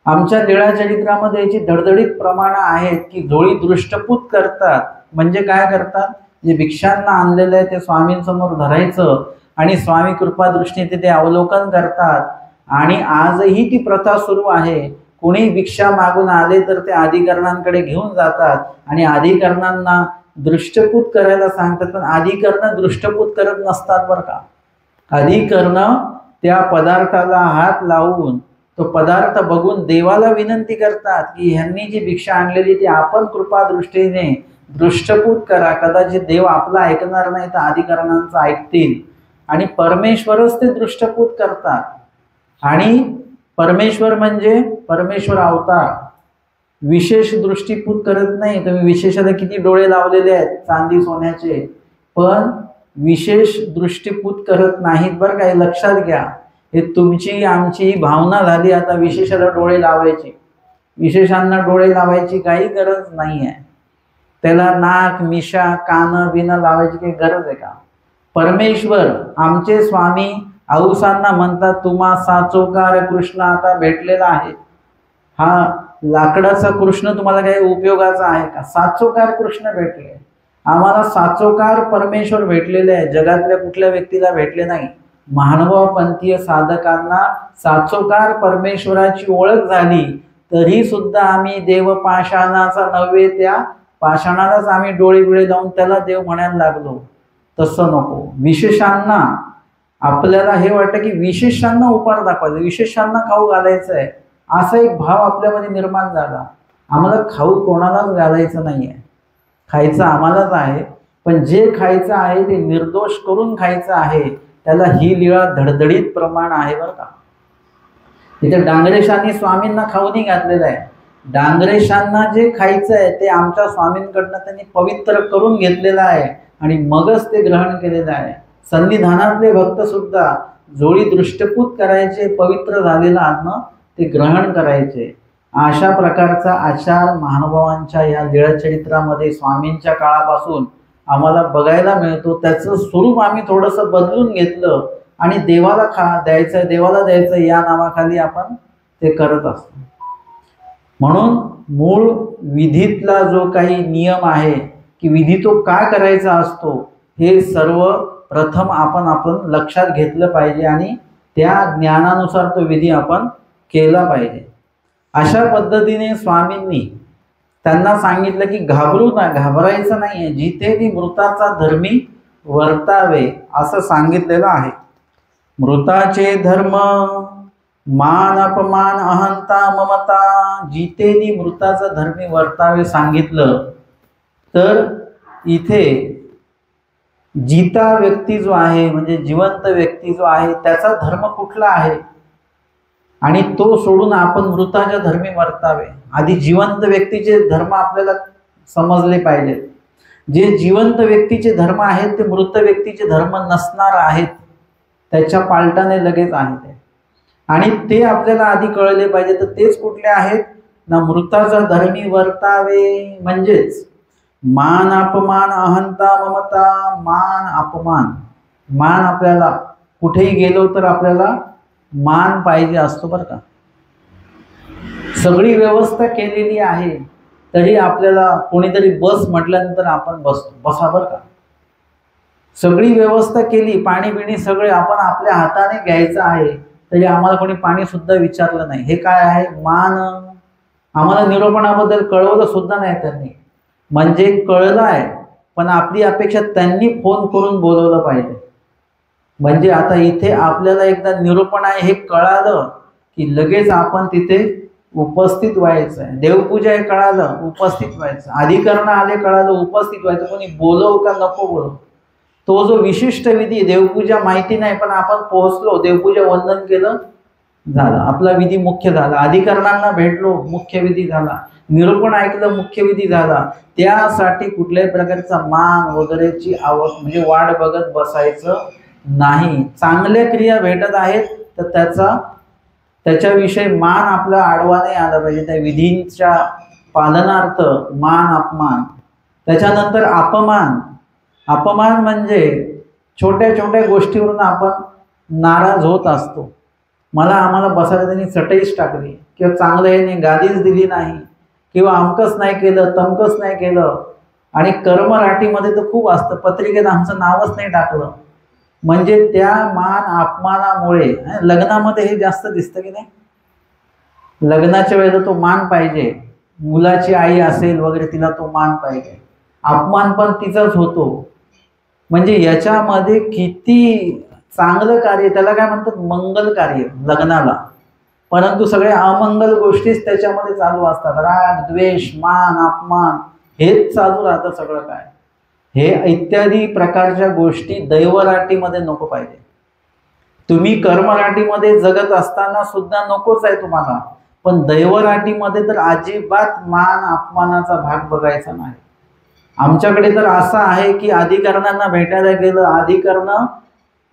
आमच्या लीळा चरित्रामध्ये याची धडधडीत प्रमाणं आहेत की जोळी दृष्टपूत करतात. म्हणजे काय करतात, जे भिक्षांना आणलेलं आहे ते स्वामींसमोर धरायचं आणि स्वामी कृपादृष्टीने ते अवलोकन करतात. आणि आजही ती प्रथा सुरू आहे. कोणी भिक्षा मागून आले तर ते अधिकरणांकडे घेऊन जातात आणि अधिकरणांना दृष्टपूत करायला सांगतात. पण अधिकरण दृष्टपूत करत नसतात बरं का. अधिकरण त्या पदार्थाला हात लावून तो पदार्थ बघून देवाला विनंती करतात की ह्यांनी जी भिक्षा आणलेली ती आपण कृपादृष्टीने दृष्टपूत करा. कदाचित देव आपला ऐकणार नाही तर अधिकरणांचं ऐकतील आणि परमेश्वरच ते दृष्टपूत करतात. आणि परमेश्वर म्हणजे परमेश्वर अवतार विशेष दृष्टीपूत करत नाही. तुम्ही विशेषतः किती डोळे लावलेले आहेत चांदी सोन्याचे, पण विशेष दृष्टीपूत करत नाहीत बरं का, हे लक्षात घ्या. हे तुमची आमची भावना झाली आता विशेषाला डोळे लावायची. विशेषांना डोळे लावायची काही गरज नाही आहे. त्याला नाक मिशा कान बिन लावायची काही गरज आहे का? परमेश्वर आमचे स्वामी औसांना म्हणतात, तुम्हा साचोकार कृष्ण आता भेटलेला आहे. हा लाकडाचा कृष्ण तुम्हाला काही उपयोगाचा आहे का? साचोकार कृष्ण भेटले. आम्हाला साचोकार परमेश्वर भेटलेले आहे, जगातल्या कुठल्या व्यक्तीला भेटले नाही. महानुभावपंथीय साधकांना साचोकार परमेश्वराची ओळख झाली, तरी सुद्धा आम्ही देव पाषाणाचा नव्हे, त्या पाषाणालाच आम्ही डोळे बिळे लावून त्याला देव म्हणायला लागलो. तसं नको. विशेषांना आपल्याला हे वाटतं की विशेषांना उपार दाखवायचं, विशेषांना खाऊ घालायचं आहे, असा एक भाव आपल्यामध्ये निर्माण झाला. आम्हाला खाऊ कोणालाच घालायचं नाही आहे, खायचं आम्हालाच आहे. पण जे खायचं आहे ते निर्दोष करून खायचं आहे. त्याला ही लीळा धडधडीत प्रमाण आहे बरं का. तिथे डांगरेशांनी स्वामींना खाऊनी घातलेलं आहे. डांगरेशांना जे खायचं आहे ते आमच्या स्वामींकडनं त्यांनी पवित्र करून घेतलेलं आहे आणि मगच ते ग्रहण केलेलं आहे. सन्निधानातले भक्त सुद्धा जोडी दृष्टपूत करायचे, पवित्र झालेलं अन्न ते ग्रहण करायचे. अशा प्रकारचा आचार महानुभावांच्या या लीळाचरित्रामध्ये स्वामींच्या काळापासून आम्हाला बघायला मिळतो. त्याचं स्वरूप आम्ही थोडंसं बदलून घेतलं आणि देवाला द्यायचं, देवाला द्यायचं या नावाखाली आपण ते करत असतो. म्हणून मूळ विधीतला जो काही नियम आहे की विधी तो का करायचा असतो, हे सर्व प्रथम आपण लक्षात घेतलं पाहिजे आणि त्या ज्ञानानुसार तो विधी आपण केला पाहिजे. अशा पद्धतीने स्वामींनी त्यांना सांगितलं की घाबरायचं नाहीये, जिथे ती मृताचा धर्मी वर्तावे असं सांगितलेलं आहे. मृताचे धर्म मान अपमान अहंता ममता, जिथे ती मृताचा धर्मी वर्तावे सांगितलं. तर इथे जिता व्यक्ती जो आहे म्हणजे जिवंत व्यक्ती जो आहे त्याचा धर्म कुठला आहे आणि तो सोडून आपण मृताच्या धर्मी वर्तावे. आधी जिवंत व्यक्तीचे धर्म आपल्याला समजले पाहिजेत. जे जिवंत व्यक्तीचे धर्म आहेत ते मृत व्यक्तीचे धर्म नसणार आहेत, त्याच्या पालटाने लगेच आहेत आणि ते आपल्याला आधी कळले पाहिजे. तर तेच कुठले आहेत ना, मृताचा धर्मी वर्तावे म्हणजेच मान अपमान अहंता ममता. मान अपमान, मान आपल्याला कुठेही गेलो तर आपल्याला मान पाहिजे असतो बरं का. सगळी व्यवस्था केलेली आहे तरी आपल्याला कोणीतरी बस म्हटल्यानंतर आपण बसा बरं का. सगळी व्यवस्था केली, पाणी बिणी सगळे आपण आपल्या हाताने घ्यायचं आहे तरी आम्हाला कोणी पाणी सुद्धा विचारलं नाही. हे काय आहे? मान. आम्हाला निरोपणाबद्दल कळवलं सुद्धा नाही त्यांनी, म्हणजे कळलं आहे पण आपली अपेक्षा त्यांनी फोन करून बोलवलं पाहिजे. म्हणजे आता इथे आपल्याला एकदा निरूपण आहे हे कळालं की लगेच आपण तिथे उपस्थित व्हायचं आहे. देवपूजा हे कळालं, उपस्थित व्हायचं. अधिकरण आले कळालं, उपस्थित व्हायचं. कोणी बोलव का नको बोलव, तो जो विशिष्ट विधी, देवपूजा माहिती नाही पण आपण पोहोचलो, देवपूजा वंदन केलं, झालं, आपला विधी मुख्य झाला. अधिकरणांना भेटलो, मुख्य विधी झाला. निरूपण ऐकलं, मुख्य विधी झाला. त्यासाठी कुठल्याही प्रकारचा मान वगैरेची आवक म्हणजे वाट बघत बसायचं नाही. चांगल्या क्रिया भेटत आहेत तर त्याच्याविषयी मान आपला आडवा नाही आला पाहिजे. त्या विधींच्या पालनार्थ मान अपमान. त्याच्यानंतर अपमान. अपमान म्हणजे छोट्या छोट्या गोष्टीवरून आपण नाराज होत असतो. आम्हाला बसायला त्यांनी चटईच टाकली किंवा चांगलं हे नाही, गादीच दिली नाही किंवा अमकच नाही केलं, तमकच नाही केलं. आणि कर्मराटीमध्ये तर खूप असतं, पत्रिकेत आमचं नावच नाही टाकलं. म्हणजे त्या मान अपमानामुळे लग्नामध्ये हे जास्त दिसतं की नाही. लग्नाच्या वेळेला तो मान पाहिजे, मुलाची आई असेल वगैरे तिला तो मान पाहिजे. अपमान पण तिचाच होतो. म्हणजे याच्यामध्ये किती चांगलं कार्य, त्याला काय म्हणतात मंगल कार्य लग्नाला, परंतु सगळे अमंगल गोष्टीच त्याच्यामध्ये चालू असतात. राग द्वेष मान अपमान हेच चालू राहतं सगळं काय. हे इत्यादी प्रकारच्या गोष्टी दैवराटीमध्ये नको पाहिजे. तुम्ही कर्मराटीमध्ये जगत असताना सुद्धा नकोच आहे तुम्हाला, पण दैवराटीमध्ये तर अजिबात मान अपमानाचा भाग बघायचा नाही. आमच्याकडे तर असं आहे की अधिकरणांना भेटायला गेलं, अधिकरण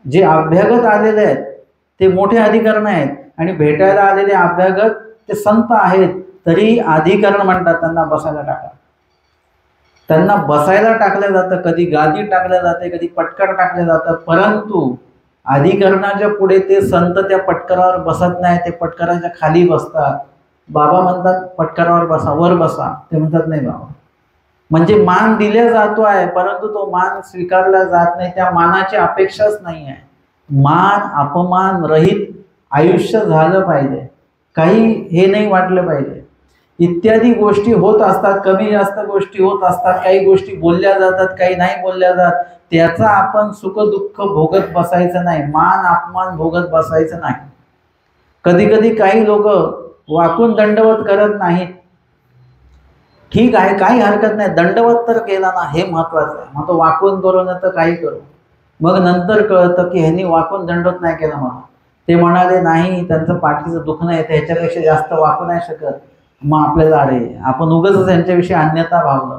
जे अभ्यागत आलेले आहेत ते मोठे अधिकरण आहेत आणि भेटायला आलेले अभ्यागत ते संत आहेत, तरी अधिकरण म्हणतात त्यांना बसायला टाका. त्यांना बसायला टाकलं जातं, कधी गादी टाकल्या जाते, कधी पटकर टाकले जातात, परंतु अधिकरणाच्या पुढे ते संत त्या पटकरावर बसत नाही, ते पटकराच्या खाली बसतात. बाबा म्हणतात पटकरावर बसा, वर बसा, ते म्हणतात नाही बाबा. म्हणजे मान दिला जातो आहे, परंतु तो मान स्वीकारला जात नाही, त्या मानाची अपेक्षाच नाही आहे. मान अपमान रहित आयुष्य झालं पाहिजे, काही हे नाही वाटलं पाहिजे. इत्यादी गोष्टी होत असतात, कमी जास्त गोष्टी होत असतात, काही गोष्टी बोलल्या जातात, काही नाही बोलल्या जात, त्याचा आपण सुख दुःख भोगत बसायचं नाही, मान अपमान भोगत बसायचं नाही. कधी कधी काही लोक वाकून दंडवत करत नाहीत, ठीक आहे, काही हरकत नाही, दंडवत तर केला ना, हे महत्वाचं आहे. मग तो वाकून करू नये तर काही करू. मग नंतर कळतं की ह्यांनी वाकून दंडवत नाही केला मला, ते म्हणाले नाही त्यांचं पाठीचं दुखणं येतं, ह्याच्यापेक्षा जास्त वाकू नाही शकत. मग आपल्याला अरे आपण उगाच त्यांच्याविषयी अन्यथा भावलं.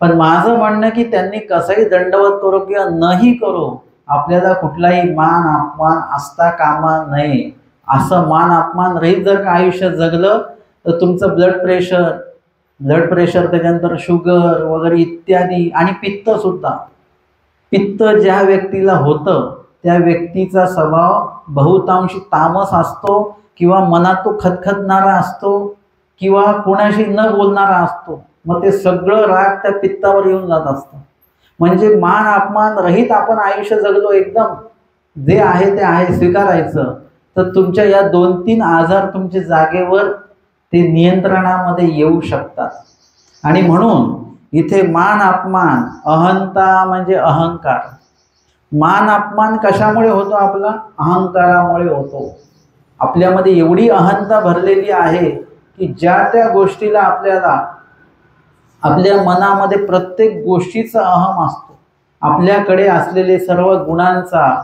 पण माझं म्हणणं की त्यांनी कसंही दंडवत करो किंवा नाही करो, आपल्याला कुठलाही मान अपमान असता कामा नये. असं मान अपमान रहित जर का आयुष्य जगलं तर तुमचं ब्लड प्रेशर त्याच्यानंतर शुगर वगैरे इत्यादी, आणि पित्त सुद्धा, पित्त ज्या व्यक्तीला होतं त्या व्यक्तीचा स्वभाव बहुतांशी तामस असतो, किंवा मनात तो खतखतणारा असतो, किंवा कोणाशी न बोलणारा असतो. मग ते सगळं राग त्या पित्तावर येऊन जात असतं. म्हणजे मान अपमान रहित आपण आयुष्य जगलो, एकदम जे आहे ते आहे स्वीकारायचं, तर तुमच्या या 2-3 आजार तुमच्या जागेवर ते नियंत्रणामध्ये येऊ शकतात. आणि म्हणून इथे मान अपमान, अहंता म्हणजे अहंकार. मान अपमान कशामुळे होतो? आपला अहंकारामुळे होतो. आपल्यामध्ये एवढी अहंता भरलेली आहे की ज्या त्या गोष्टीला आपल्या मनामध्ये प्रत्येक गोष्टीचा अहम असतो. आपल्याकडे असलेले सर्व गुणांचा,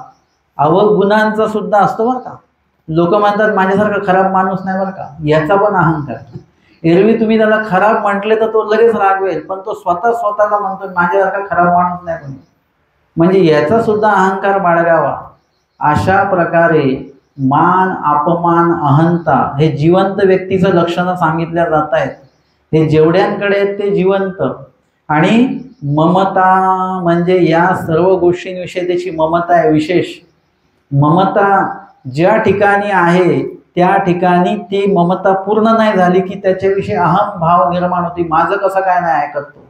अवगुणांचा सुद्धा असतो बरं का. लोक म्हणतात माझ्यासारखा खराब माणूस नाही बरं का, याचा पण अहंकार. एरवी तुम्ही त्याला खराब म्हटले तर तो लगेच रागवेल, पण तो स्वतःला म्हणतो माझ्यासारखा खराब माणूस नाही कोणी, म्हणजे याचा सुद्धा अहंकार बाळगावा. अशा प्रकारे मान अपमान अहंता हे जिवंत व्यक्तीचं लक्षणं सांगितल्या जात आहेत. हे जेवढ्यांकडे आहेत ते जिवंत. आणि ममता म्हणजे या सर्व गोष्टींविषयी त्याची ममता आहे, विशेष ममता. ज्या ठिकाणी आहे त्या ठिकाणी ती ममता पूर्ण नाही झाली की त्याच्याविषयी अहम भाव निर्माण होती. माझं कसं काय नाही ऐकत तो,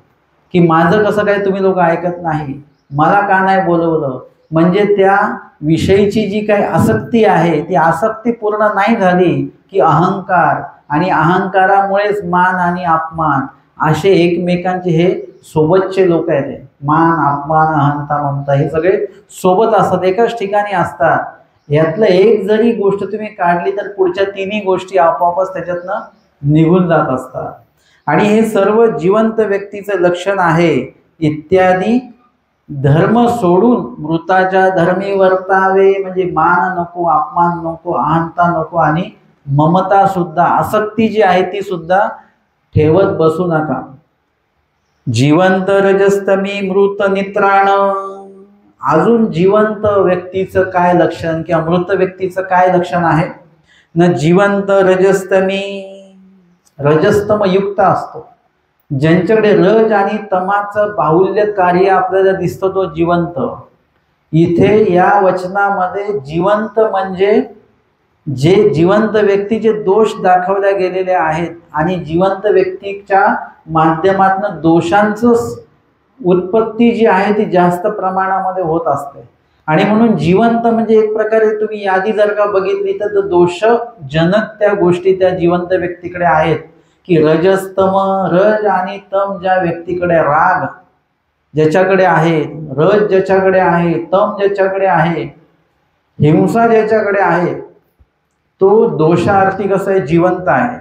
की माझं कसं काय तुम्ही लोक ऐकत नाही, मला का नाही बोलवलं. म्हणजे त्या विषयीची जी काही आसक्ती आहे ती आसक्ती पूर्ण नाही झाली की अहंकार, आणि अहंकारामुळेच मान आणि अपमान असे एकमेकांचे हे सोबतचे लोक आहेत. मान अपमान अहंता ममता हे सगळे सोबत असतात, एकाच ठिकाणी असतात. यातलं एक जरी गोष्ट तुम्ही काढली तर पुढच्या तिन्ही गोष्टी आपोआपच त्याच्यातनं निघून जात असतात. आणि हे सर्व जिवंत व्यक्तीचं लक्षण आहे. इत्यादी धर्म सोडून मृताच्या धर्मी वर्तावे, म्हणजे मान नको, अपमान नको, अहंता नको, आणि ममता सुद्धा, आसक्ती जी आहे ती सुद्धा ठेवत बसू नका. जिवंत रजस्तमी मृत नित्राण. अजून जिवंत व्यक्तीचं काय लक्षण किंवा मृत व्यक्तीचं काय लक्षण आहे न? जिवंत रजस्तमी, रजस्तम युक्त असतो. ज्यांच्याकडे रज आणि तमाचं बाहुल्य कार्य आपल्याला दिसतं तो जिवंत. इथे या वचनामध्ये जिवंत म्हणजे जे जिवंत व्यक्तीचे दोष दाखवले गेलेले आहेत, आणि जिवंत व्यक्तीच्या माध्यमातून दोषांचं उत्पत्ती जी आहे ती जास्त प्रमाणामध्ये होत असते. आणि म्हणून जिवंत म्हणजे एक प्रकारे तुम्ही यादी जर का बघितली तर दोषजनक त्या गोष्टी त्या जिवंत व्यक्तीकडे आहेत. की रजस्तम, रज आणि तम ज्या व्यक्तीकडे, राग ज्याच्याकडे आहे, रज ज्याच्याकडे आहे, तम ज्याच्याकडे आहे, हिंसा ज्याच्याकडे आहे, तो दोषार्थी कसं आहे, जिवंत आहे.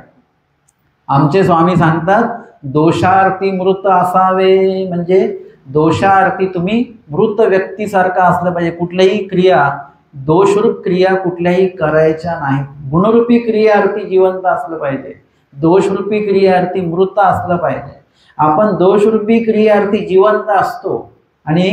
आमचे स्वामी सांगतात दोषार्थी मृत असावे. म्हणजे दोषार्थी तुम्ही मृत व्यक्तीसारखा असलं पाहिजे. कुठल्याही क्रिया, दोषरूप क्रिया कुठल्याही करायच्या नाहीत. गुणरूपी क्रियार्थी जिवंत असलं पाहिजे, दोषरूपी क्रियार्थी मृत असलं पाहिजे. आपण दोषरूपी क्रियार्थी जिवंत असतो आणि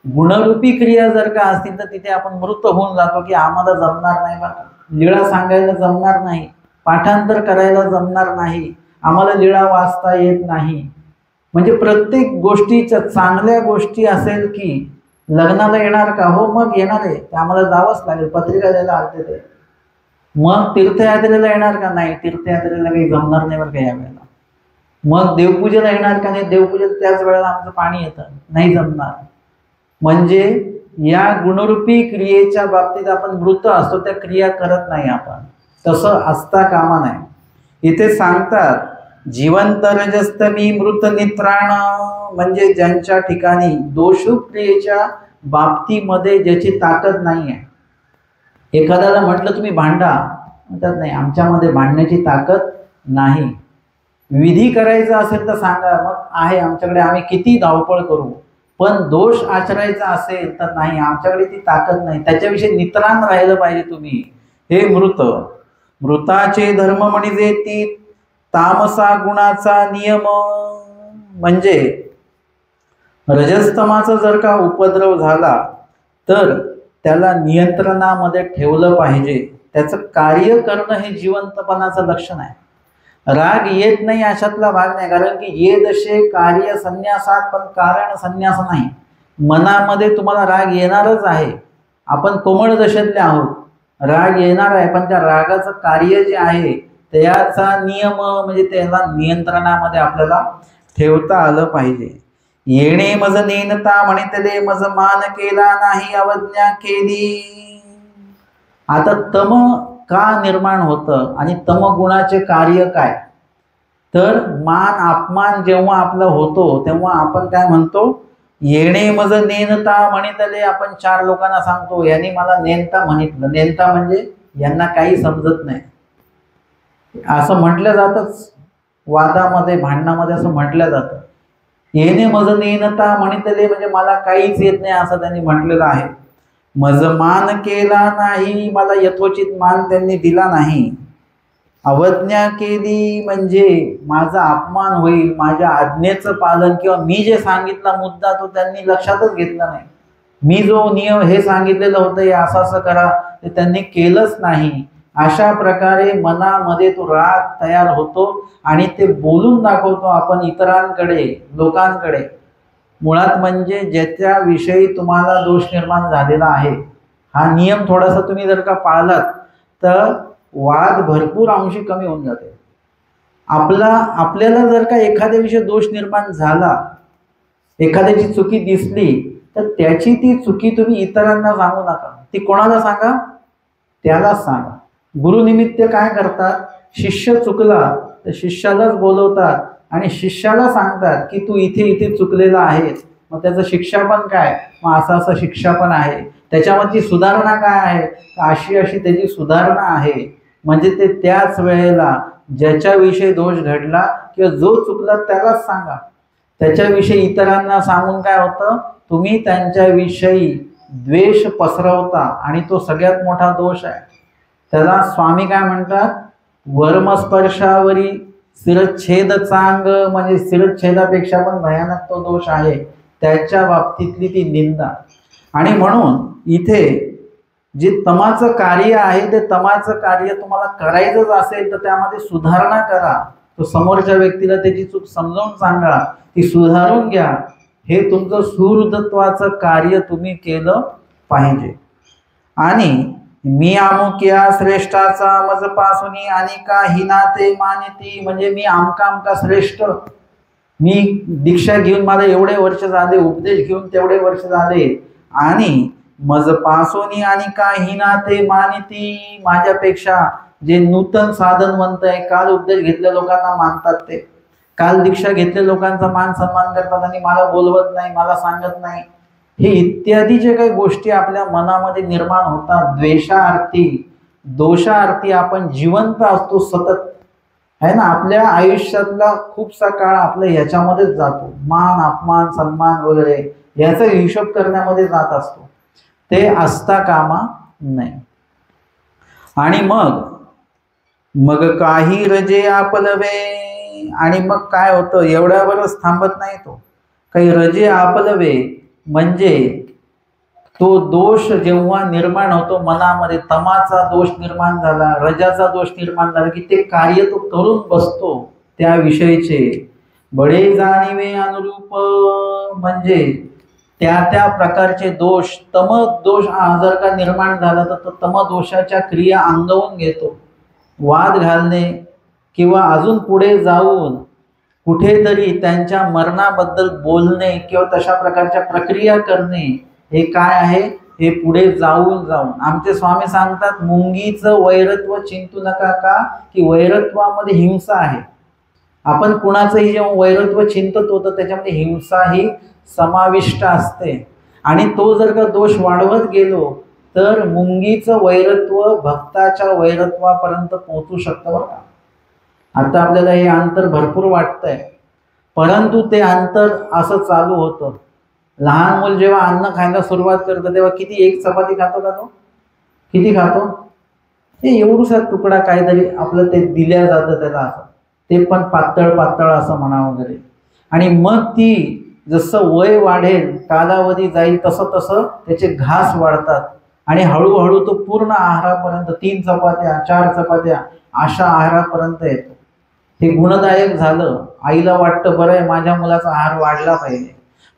गुणरूपी क्रिया जर का असतील तर तिथे आपण मृत होऊन जातो की आम्हाला जमणार नाही बा, लीळा सांगायला जमणार नाही, पाठांतर करायला जमणार नाही, आम्हाला लीळा वाचता येत नाही. म्हणजे प्रत्येक गोष्टीच्या चांगल्या गोष्टी असेल की लग्नाला येणार का, हो मग येणार आहे, ते आम्हाला जावंच लागेल, पत्रिका द्यायला आलते ते. मग तीर्थयात्रेला येणार का, नाही तीर्थयात्रेला काही जमणार नाही बरं का या वेळेला. मग देवपूजेला येणार का, नाही देवपूजेला त्याच वेळेला आमचं पाणी येतं, नाही जमणार. म्हणजे या गुणरूपी क्रियेच्या बाबतीत आपण मृत असतो, त्या क्रिया करत नाही आपण, तसं असता कामा नाही. इथे सांगतात जिवंत रजस्तमी मृत नित्राण, म्हणजे ज्यांच्या ठिकाणी दोषरूप क्रियेच्या बाबतीमध्ये ज्याची ताकद नाही आहे. एखाद्याला म्हटलं तुम्ही भांडा, म्हणतात नाही आमच्यामध्ये भांडण्याची ताकद नाही. विधी करायचा असेल तर सांगा, मग आहे आमच्याकडे, आम्ही किती धावपळ करू, पण दोष आचरायचा असेल तर नाही, आमच्याकडे ती ताकद नाही. त्याच्याविषयी नित्राण राहिलं पाहिजे तुम्ही. हे मृत, मृताचे धर्म म्हणजे ती तामसा गुणाचा नियम, म्हणजे रजस्तमाचा जर का उपद्रव झाला तर त्याला नियंत्रणामध्ये ठेवलं पाहिजे. त्याचं कार्य करणं हे जिवंतपणाचं लक्षण आहे. राग येत नाही अशातला भाग नाही, कारण की ये दशे कार्य संन्यासात, पण कारण संन्यास नाही. मनामध्ये तुम्हाला राग येणारच आहे, आपण कोमळ दशेतले आहोत, राग येणार आहे, पण त्या रागाचं कार्य जे आहे त्याचा नियम म्हणजे त्याला नियंत्रणामध्ये आपल्याला ठेवता आलं पाहिजे. येणे मज नेनता म्हणितले मज मान केला नाही अवज्ञा केली. आता तम का निर्माण होतं आणि तमगुणाचे कार्य काय, तर मान अपमान जेव्हा आपला होतो तेव्हा आपण काय म्हणतो, येणे मज नेनता म्हणितले. आपण चार लोकांना सांगतो यांनी मला नेनता म्हणितलं. नेनता म्हणजे यांना काही समजत नाही असं म्हटलं जातच, वादामध्ये भांडणामध्ये असं म्हटलं जातं. येणे मज नेनता म्हणितले म्हणजे मला काहीच येत नाही असं त्यांनी म्हटलेलं आहे. मज मान केला नाही, मला यथोचित मान त्यांनी दिला नाही. अवज्ञा केली म्हणजे माझा अपमान होईल, माझ्या आज्ञेचं पालन किंवा मी जे सांगितला मुद्दा तो त्यांनी लक्षातच घेतला नाही. मी जो नियम हे सांगितलेलं होतं हे असं असं करा ते त्यांनी केलंच नाही. अशा प्रकारे मनामध्ये तो राग तयार होतो आणि ते बोलून दाखवतो आपण इतरांकडे, लोकांकडे. मुळात म्हणजे ज्याच्याविषयी तुम्हाला दोष निर्माण झालेला आहे, हा नियम थोडासा तुम्ही जर का पाळलात तर वाद भरपूर अंशी कमी होऊन जाते. आपल्याला जर का एखाद्याविषयी दोष निर्माण झाला, एखाद्याची चुकी दिसली तर त्याची ती चुकी तुम्ही इतरांना सांगू नका. ती कोणाला सांगा, त्यालाच सांगा. गुरुनिमित्त काय करतात, शिष्य चुकला तर शिष्यालाच बोलवतात आणि शिष्याला सांगतात की तू इथे इथे चुकलेला आहे, मग त्याचं शिक्षा पण काय, मग असं असं शिक्षा पण आहे, त्याच्यामध्ये सुधारणा काय आहे, अशी अशी त्याची सुधारणा आहे. म्हणजे ते त्याच वेळेला ज्याच्याविषयी दोष घडला किंवा जो चुकला त्यालाच सांगा. त्याच्याविषयी इतरांना सांगून काय होतं, तुम्ही त्यांच्याविषयी द्वेष पसरवता आणि तो सगळ्यात मोठा दोष आहे. त्याला स्वामी काय म्हणतात, वर्मस्पर्शावरी शिरच्छेद चांग, म्हणजे शिरच्छेदापेक्षा पण भयानक तो दोष आहे, त्याच्या बाबतीतली ती निंदा. आणि म्हणून इथे जे तमाचं कार्य आहे ते तमाचं कार्य तुम्हाला करायचंच असेल तर त्यामध्ये सुधारणा करा. तो समोरच्या व्यक्तीला त्याची चूक समजावून सांगा, ती सुधारून घ्या. हे तुमचं सुहृदत्वाचं कार्य तुम्ही केलं पाहिजे. आणि मी अमुक्या श्रेष्ठाचा मज पासूनी आणि का हिनाते मानिती, म्हणजे मी आमका आमका श्रेष्ठ, मी दीक्षा घेऊन मला एवढे वर्ष झाले, उपदेश घेऊन तेवढे वर्ष झाले, आणि मज पासूनी आणि का हिनाते मानिती, माझ्यापेक्षा जे नूतन साधनवंत आहे, काल उपदेश घेतलेल्या लोकांना मानतात, ते काल दीक्षा घेतलेल्या लोकांचा मान सन्मान करतात आणि मला बोलवत नाही, मला सांगत नाही. हे इत्यादी जे काही गोष्टी आपल्या मनामध्ये निर्माण होतात, द्वेषार्थी दोषार्थी आपण जिवंत असतो सतत, है ना. आपल्या आयुष्यातला खूपसा काळ आपला याच्यामध्येच जातो, मान अपमान सन्मान वगैरे याचा हिशोब करण्यामध्ये जात असतो. ते असता कामा नाही. आणि मग काही रजे आपलवे, नाही आणि मग काय होतं, एवढ्यावरच थांबत नाही तो, काही रजे आपलवे म्हणजे तो दोष जेव्हा निर्माण होतो मनामध्ये, तमाचा दोष निर्माण झाला, रजाचा दोष निर्माण झाला की ते कार्य तो करून बसतो त्याविषयीचे. बडे जाणीवे अनुरूप म्हणजे त्या त्या प्रकारचे दोष, तम दोष जर का निर्माण झाला तर तो तम दोषाच्या क्रिया अंगवून घेतो. वाद घालणे किंवा अजून पुढे जाऊन कुठेतरी त्यांच्या मरणाबद्दल बोलणे किंवा तशा प्रकारच्या प्रक्रिया करणे, हे काय आहे, हे पुढे जाऊन जाऊन आमचे स्वामी सांगतात, मुंगीचं वैरत्व चिंतू नका का, की वैरत्वामध्ये हिंसा आहे. आपण कुणाचंही जेव्हा वैरत्व चिंतत होतं त्याच्यामध्ये हिंसाही समाविष्ट असते आणि तो जर का दोष वाढवत गेलो तर मुंगीचं वैरत्व भक्ताच्या वैरत्वापर्यंत पोहोचू शकतं बरं का. आता आपल्याला हे अंतर भरपूर वाटतंय, परंतु ते अंतर असं चालू होतं. लहान मूल जेव्हा अन्न खायला सुरुवात करतं तेव्हा किती, एक चपाती खातो का तो, किती खातो, ते एवढूसा तुकडा काहीतरी आपलं ते दिल्या जातं त्याला, असं ते पण पातळ पातळ असं म्हणा वगैरे. आणि मग ती जसं वय वाढेल, कालावधी जाईल, तसं तसं त्याचे घास वाढतात आणि हळूहळू तो पूर्ण आहारापर्यंत 3 चपात्या 4 चपात्या अशा आहारापर्यंत येतो. हे गुणदायक झालं, आईला वाटतं बरं आहे माझ्या मुलाचा आहार वाढला पाहिजे.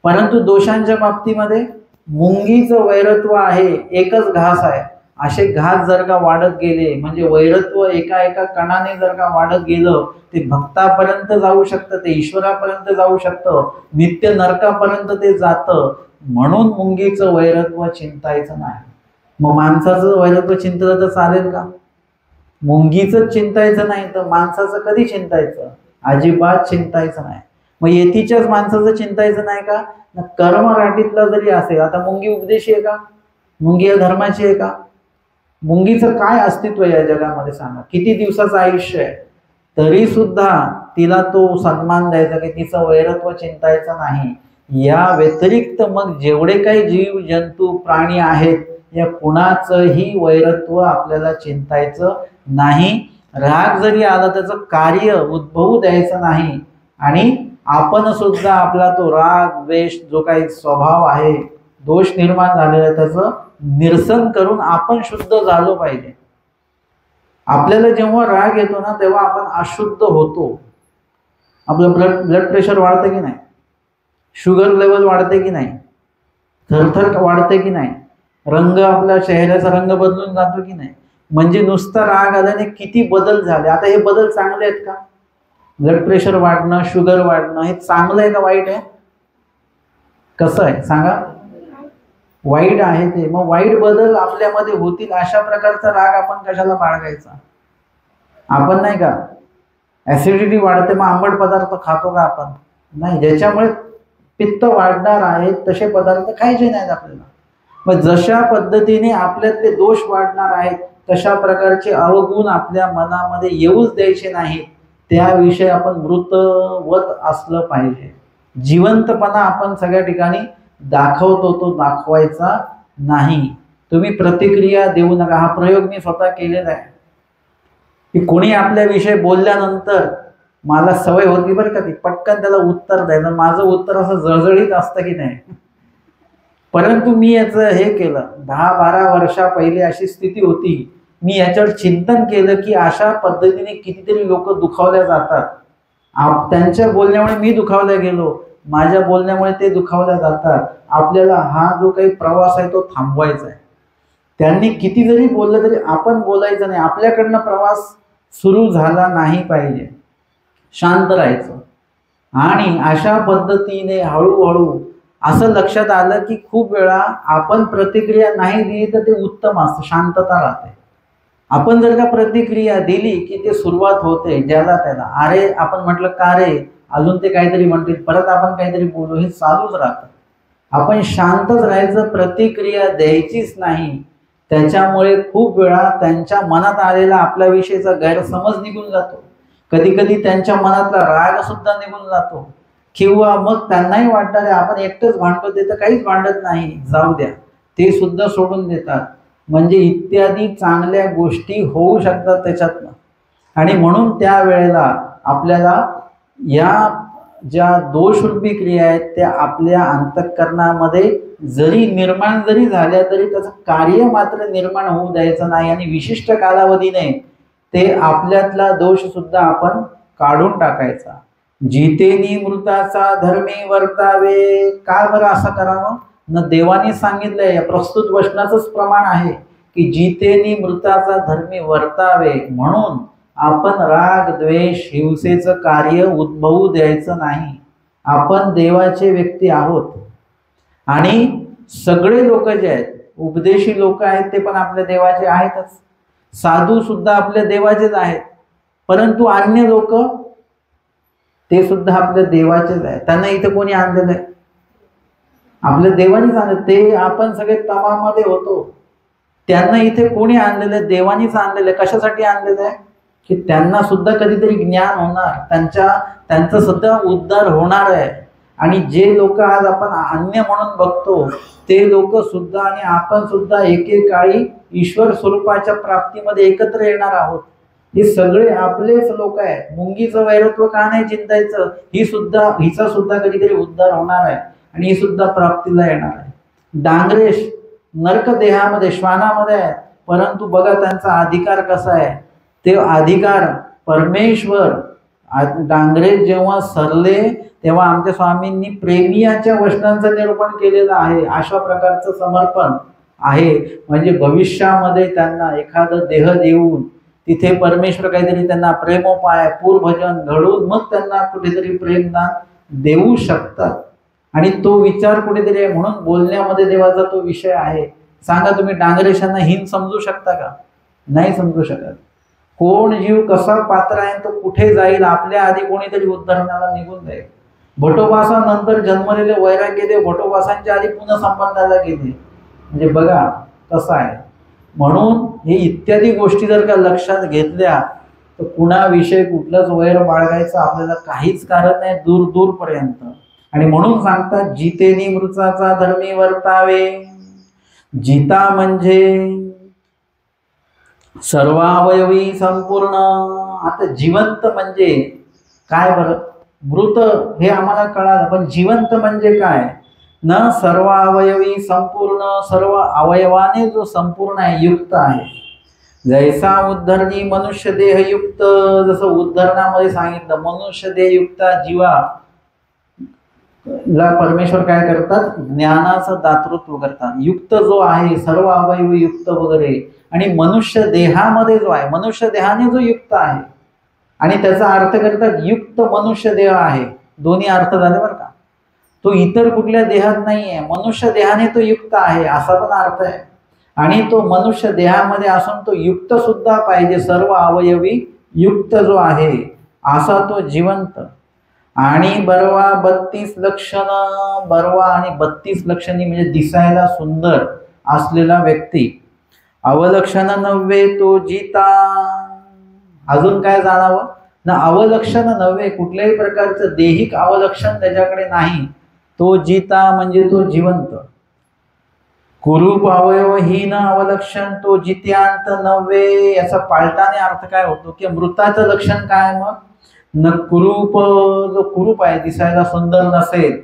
परंतु दोषांच्या बाबतीमध्ये मुंगीचं वैरत्व आहे, एकच घास आहे, असे घास जर का वाढत गेले म्हणजे वैरत्व एका एका कणाने जर का वाढत गेलं, ते भक्तापर्यंत जाऊ शकतं, ते ईश्वरापर्यंत जाऊ शकतं, नित्य नरकापर्यंत ते जातं. म्हणून मुंगीचं वैरत्व चिंतायचं नाही. मग माणसाचं वैरत्व चिंतलं तर चालेल का? मुंगीचं चिंतायचं नाही तर माणसाचं कधी चिंतायचं? अजिबात चिंतायचं नाही. मग येतीच्याच माणसाचं चिंतायचं नाही का? कर्मराटीतला जरी असेल, आता मुंगी उपदेशी आहे का? मुंगी या धर्माची आहे का? मुंगीचं काय अस्तित्व या जगामध्ये सांगा? किती दिवसाचं आयुष्य आहे, तरी सुद्धा तिला तो सन्मान द्यायचा की तिचं वैरत्व चिंतायचं नाही. या व्यतिरिक्त मग जेवढे काही जीव जंतू प्राणी आहेत या कुणाचंही वैरत्व आपल्याला चिंतायचं नाही. राग जरी आला त्याचं कार्य उद्भवू द्यायचं नाही आणि आपण सुद्धा आपला तो राग द्वेष जो काही स्वभाव आहे, दोष निर्माण झालेला त्याचं निरसन करून आपण शुद्ध झालो पाहिजे. आपल्याला जेव्हा राग येतो ना तेव्हा आपण अशुद्ध होतो. आपलं ब्लड प्रेशर वाढतं की नाही, शुगर लेवल वाढते की नाही, थरथर वाढते की नाही, रंग आपल्या चेहऱ्याचा रंग बदलून जातो की नाही. म्हणजे नुसता राग आल्याने किती बदल झाले. आता हे बदल चांगले आहेत का? ब्लड प्रेशर वाढणं, शुगर वाढणं हे चांगलं आहे का वाईट आहे? कसं आहे सांगा? वाईट आहे ते. मग वाईट बदल आपल्यामध्ये होतील अशा प्रकारचा राग आपण कशाला बाळगायचा? आपण नाही का ऍसिडिटी वाढते मग आंबट पदार्थ खातो का आपण? नाही. ज्याच्यामुळे पित्त वाढणार आहे तसे पदार्थ खायचे नाहीत आपल्याला. मग जशा पद्धतीने आपल्यातले दोष वाढणार आहेत तशा प्रकारचे अवगुण आपल्या मनामध्ये येऊच द्यायचे नाहीत. त्याविषयी आपण मृतवत असलं पाहिजे. जिवंतपणा आपण सगळ्या ठिकाणी दाखवतो, तो दाखवायचा नाही. तुम्ही प्रतिक्रिया देऊ नका. हा प्रयोग मी स्वतः केलेला आहे की कोणी आपल्याविषयी बोलल्यानंतर मला सवय होती बरं का ती पटकन त्याला उत्तर द्यायचं. माझं उत्तर असं जळजळीत असतं की नाही. परंतु मी याचं हे केलं, 10-12 वर्षा पहिले अशी स्थिती होती. मी याच्यावर चिंतन केलं की अशा पद्धतीने कितीतरी लोक दुखावल्या जातात. त्यांच्या बोलण्यामुळे मी दुखावल्या गेलो, माझ्या बोलण्यामुळे ते दुखावल्या जातात. आपल्याला हा जो काही प्रवास आहे तो थांबवायचा आहे. त्यांनी किती जरी बोललं तरी आपण बोलायचं नाही. आपल्याकडनं प्रवास सुरू झाला नाही पाहिजे. शांत राहायचं. आणि अशा पद्धतीने हळूहळू असं लक्षात आलं की खूप वेळा आपण प्रतिक्रिया नाही दिली तर ते उत्तम असतं, शांतता राहते. आपण जर का प्रतिक्रिया दिली की ते सुरुवात होते ज्याला त्याला, अरे आपण म्हटलं का रे, अजून ते काहीतरी म्हणतील, परत आपण काहीतरी बोलू, हे चालूच राहतं. आपण शांतच राहायचं, प्रतिक्रिया द्यायचीच नाही. त्याच्यामुळे खूप वेळा त्यांच्या मनात आलेला आपल्याविषयीचा गैरसमज निघून जातो. कधी कधी त्यांच्या मनातला राग सुद्धा निघून जातो. किंवा मग त्यांनाही वाटतं रे आपण एकटंच भांडतो, ते तर काहीच भांडत नाही, जाऊ द्या, ते सुद्धा सोडून देतात. म्हणजे इत्यादी चांगल्या गोष्टी होऊ शकतात त्याच्यातनं. आणि म्हणून त्यावेळेला आपल्याला या ज्या दोषरूपी क्रिया आहेत त्या आपल्या अंतःकरणामध्ये जरी निर्माण जरी झाल्या तरी त्याचं कार्य मात्र निर्माण होऊ द्यायचं नाही आणि विशिष्ट कालावधीने ते आपल्यातला दोष सुद्धा आपण काढून टाकायचा. जितेनी मृताचा धर्मी वर्तावे. का बरं असं करावं? न देवाने सांगितलंय, या प्रस्तुत वचनाचंच प्रमाण आहे की जितेनी मृताचा धर्मी वर्तावे. म्हणून आपण राग द्वेष हिंसेचं कार्य उद्भवू द्यायचं नाही. आपण देवाचे व्यक्ती आहोत आणि सगळे लोक जे आहेत, उपदेशी लोक आहेत ते पण आपल्या देवाचे आहेतच, साधू सुद्धा आपल्या देवाचेच आहेत, परंतु अन्य लोक ते सुद्धा आपल्या देवाचेच आहेत. त्यांना इथे कोणी आणलेलं आहे? आपल्या देवानीच आणलं. ते आपण सगळे तमामध्ये होतो, त्यांना इथे कोणी आणलेलं? देवानीच आणलेलं आहे. कशासाठी आणलेलं आहे? की त्यांना सुद्धा कधीतरी ज्ञान होणार, त्यांचा सुद्धा उद्धार होणार आहे. आणि जे लोक आज आपण अन्य म्हणून बघतो ते लोक सुद्धा आणि आपण सुद्धा एकेकाळी ईश्वर स्वरूपाच्या प्राप्तीमध्ये एकत्र येणार आहोत. हे सगळे आपलेच लोक आहेत. मुंगीचं वैरत्व का नाही चिंतायचं? हिचा सुद्धा कधीतरी उद्धार होणार आहे आणि ही सुद्धा प्राप्तीला येणार आहे. डांगरेश नरक देहामध्ये श्वानामध्ये आहे, परंतु बघा त्यांचा अधिकार कसा आहे. ते अधिकार परमेश्वर. डांगरेज जेव्हा सरले तेव्हा आमच्या स्वामींनी प्रेमियाच्या वचनांचं निरूपण केलेलं आहे. अशा प्रकारचं समर्पण आहे. म्हणजे भविष्यामध्ये त्यांना एखादं देह देऊन तिथे परमेश्वर काहीतरी त्यांना प्रेमोपाय पूर्वभजन घडवून मग त्यांना कुठेतरी प्रेमदान देऊ शकतात. आणि तो विचार कुठेतरी आहे. म्हणून बोलण्यामध्ये देवाचा तो विषय आहे. सांगा तुम्ही डांगरेशांना हीन समजू शकता का? नाही समजू शकत. कोण जीव कसा पात्र आहे तो कुठे जाईल, आपल्या आधी कोणीतरी उद्धरणाला निघून जाईल. भटोबासानंतर जन्मलेले वैराग्यदेव भटोबासांच्या आधी पुन्हा संबंधाला गेले. म्हणजे बघा कसं आहे. म्हणून हे इत्यादी गोष्टी जर का लक्षात घेतल्या तर कुणाविषयी कुठलंच वैर बाळगायचं आपल्याला काहीच कारण नाही दूर दूरपर्यंत. आणि म्हणून सांगतात जितेनी मृताचा धर्मी वर्तावे. जिता म्हणजे सर्वावयवी संपूर्ण. आता जिवंत म्हणजे काय बरं? मृत हे आम्हाला कळालं, पण जिवंत म्हणजे काय? न सर्व अवयवी संपूर्ण, सर्व अवयवाने जो संपूर्ण आहे, युक्त आहे. जैसा उद्धरणी मनुष्य देह युक्त, जसं उद्धरणामध्ये सांगितलं मनुष्य देह युक्त जीवा ला परमेश्वर काय करतात? ज्ञानाचं दातृत्व करतात. युक्त जो आहे सर्व अवयव युक्त वगैरे, आणि मनुष्य देहामध्ये जो आहे, मनुष्य देहाने जो युक्त आहे, आणि त्याचा अर्थ करतात युक्त मनुष्य देह आहे. दोन्ही अर्थ झाले बरं का. तो इतर कुठल्या देहात नाही आहे, मनुष्य देहाने तो युक्त आहे असा पण अर्थ आहे. आणि तो मनुष्य देहामध्ये असून तो युक्त सुद्धा पाहिजे, सर्व अवयवी युक्त जो आहे असा तो जिवंत. आणि बरवा 32 लक्षण, बरवा आणि 32 लक्षणी म्हणजे दिसायला सुंदर असलेला व्यक्ती. अवलक्षण नव्हे तो जिता. अजून काय जाणावं ना? अवलक्षण नव्हे, कुठल्याही प्रकारचं देहिक अवलक्षण त्याच्याकडे नाही. तो जिता म्हणजे तो जिवंत. कुरूप अवयवहीन अवलक्षण तो जित्यांत नव्हे. याचा पालटाने अर्थ काय होतो की मृताचं लक्षण काय? मग न कुरूप, जो कुरूप आहे दिसायला सुंदर नसेल,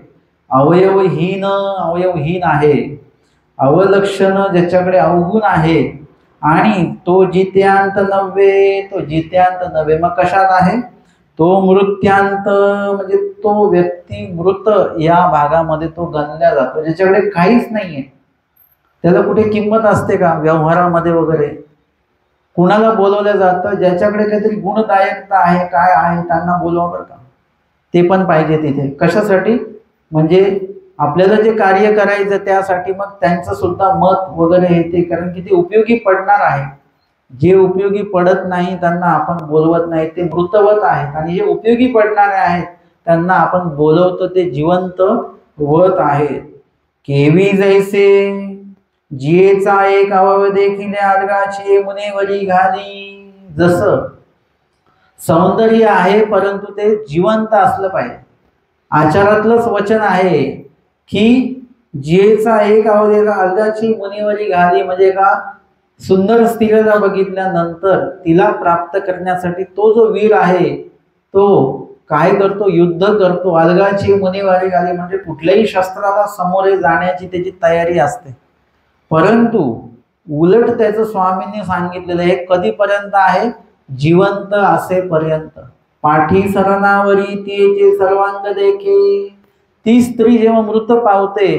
अवयवहीन, अवयवहीन आहे, अवलक्षण ज्याच्याकडे अवगुण आहे, आणि तो जित्यांत नव्हे, तो जित्यांत नव्हे. मग कशात आहे? तो मृत्यांत म्हणजे तो व्यक्ती मृत या भागामध्ये तो गणला जातो, ज्याच्याकडे काहीच नाहीये. त्याला कुठे किंमत असते का व्यवहारामध्ये वगैरे? कुणाला बोलवलं जातं? ज्याच्याकडे काहीतरी गुणदायकता आहे, काय आहे, त्यांना बोलवा बरं का. ते पण पाहिजे तिथे. कशासाठी? म्हणजे आपल्याला जे कार्य करायचं त्यासाठी. मग त्यांचं सुद्धा मत वगैरे येते, कारण की ते उपयोगी पडणार आहे. जे उपयोगी पडत नाही त्यांना आपण बोलवत नाही, ते मृतवत आहेत. आणि जे उपयोगी पडणारे आहेत त्यांना आपण बोलवतो, ते जिवंत वत आहेत. केवी जैसे जियेचा एक अवयव देखील आडगाची मुनेवरी घाली. जसं सौंदर्य आहे परंतु ते जिवंत असलं पाहिजे. आचारातलंच वचन आहे की जियेचा एक अवयव अलगाची मुनीवरी घाली. म्हणजे का? सुंदर स्त्रीला बघितल्यानंतर तिला प्राप्त करण्यासाठी तो जो वीर आहे तो काय करतो, युद्ध करतो. अलगाची मुनिवारी आली म्हणजे कुठल्याही शस्त्राला समोरे जाण्याची त्याची तयारी असते. परंतु उलट त्याचं स्वामींनी सांगितलेलं हे कधीपर्यंत आहे, जिवंत असेपर्यंत. पाठी सरणावरी तिचे सर्वांग देखे. ती स्त्री जेव्हा मृत पावते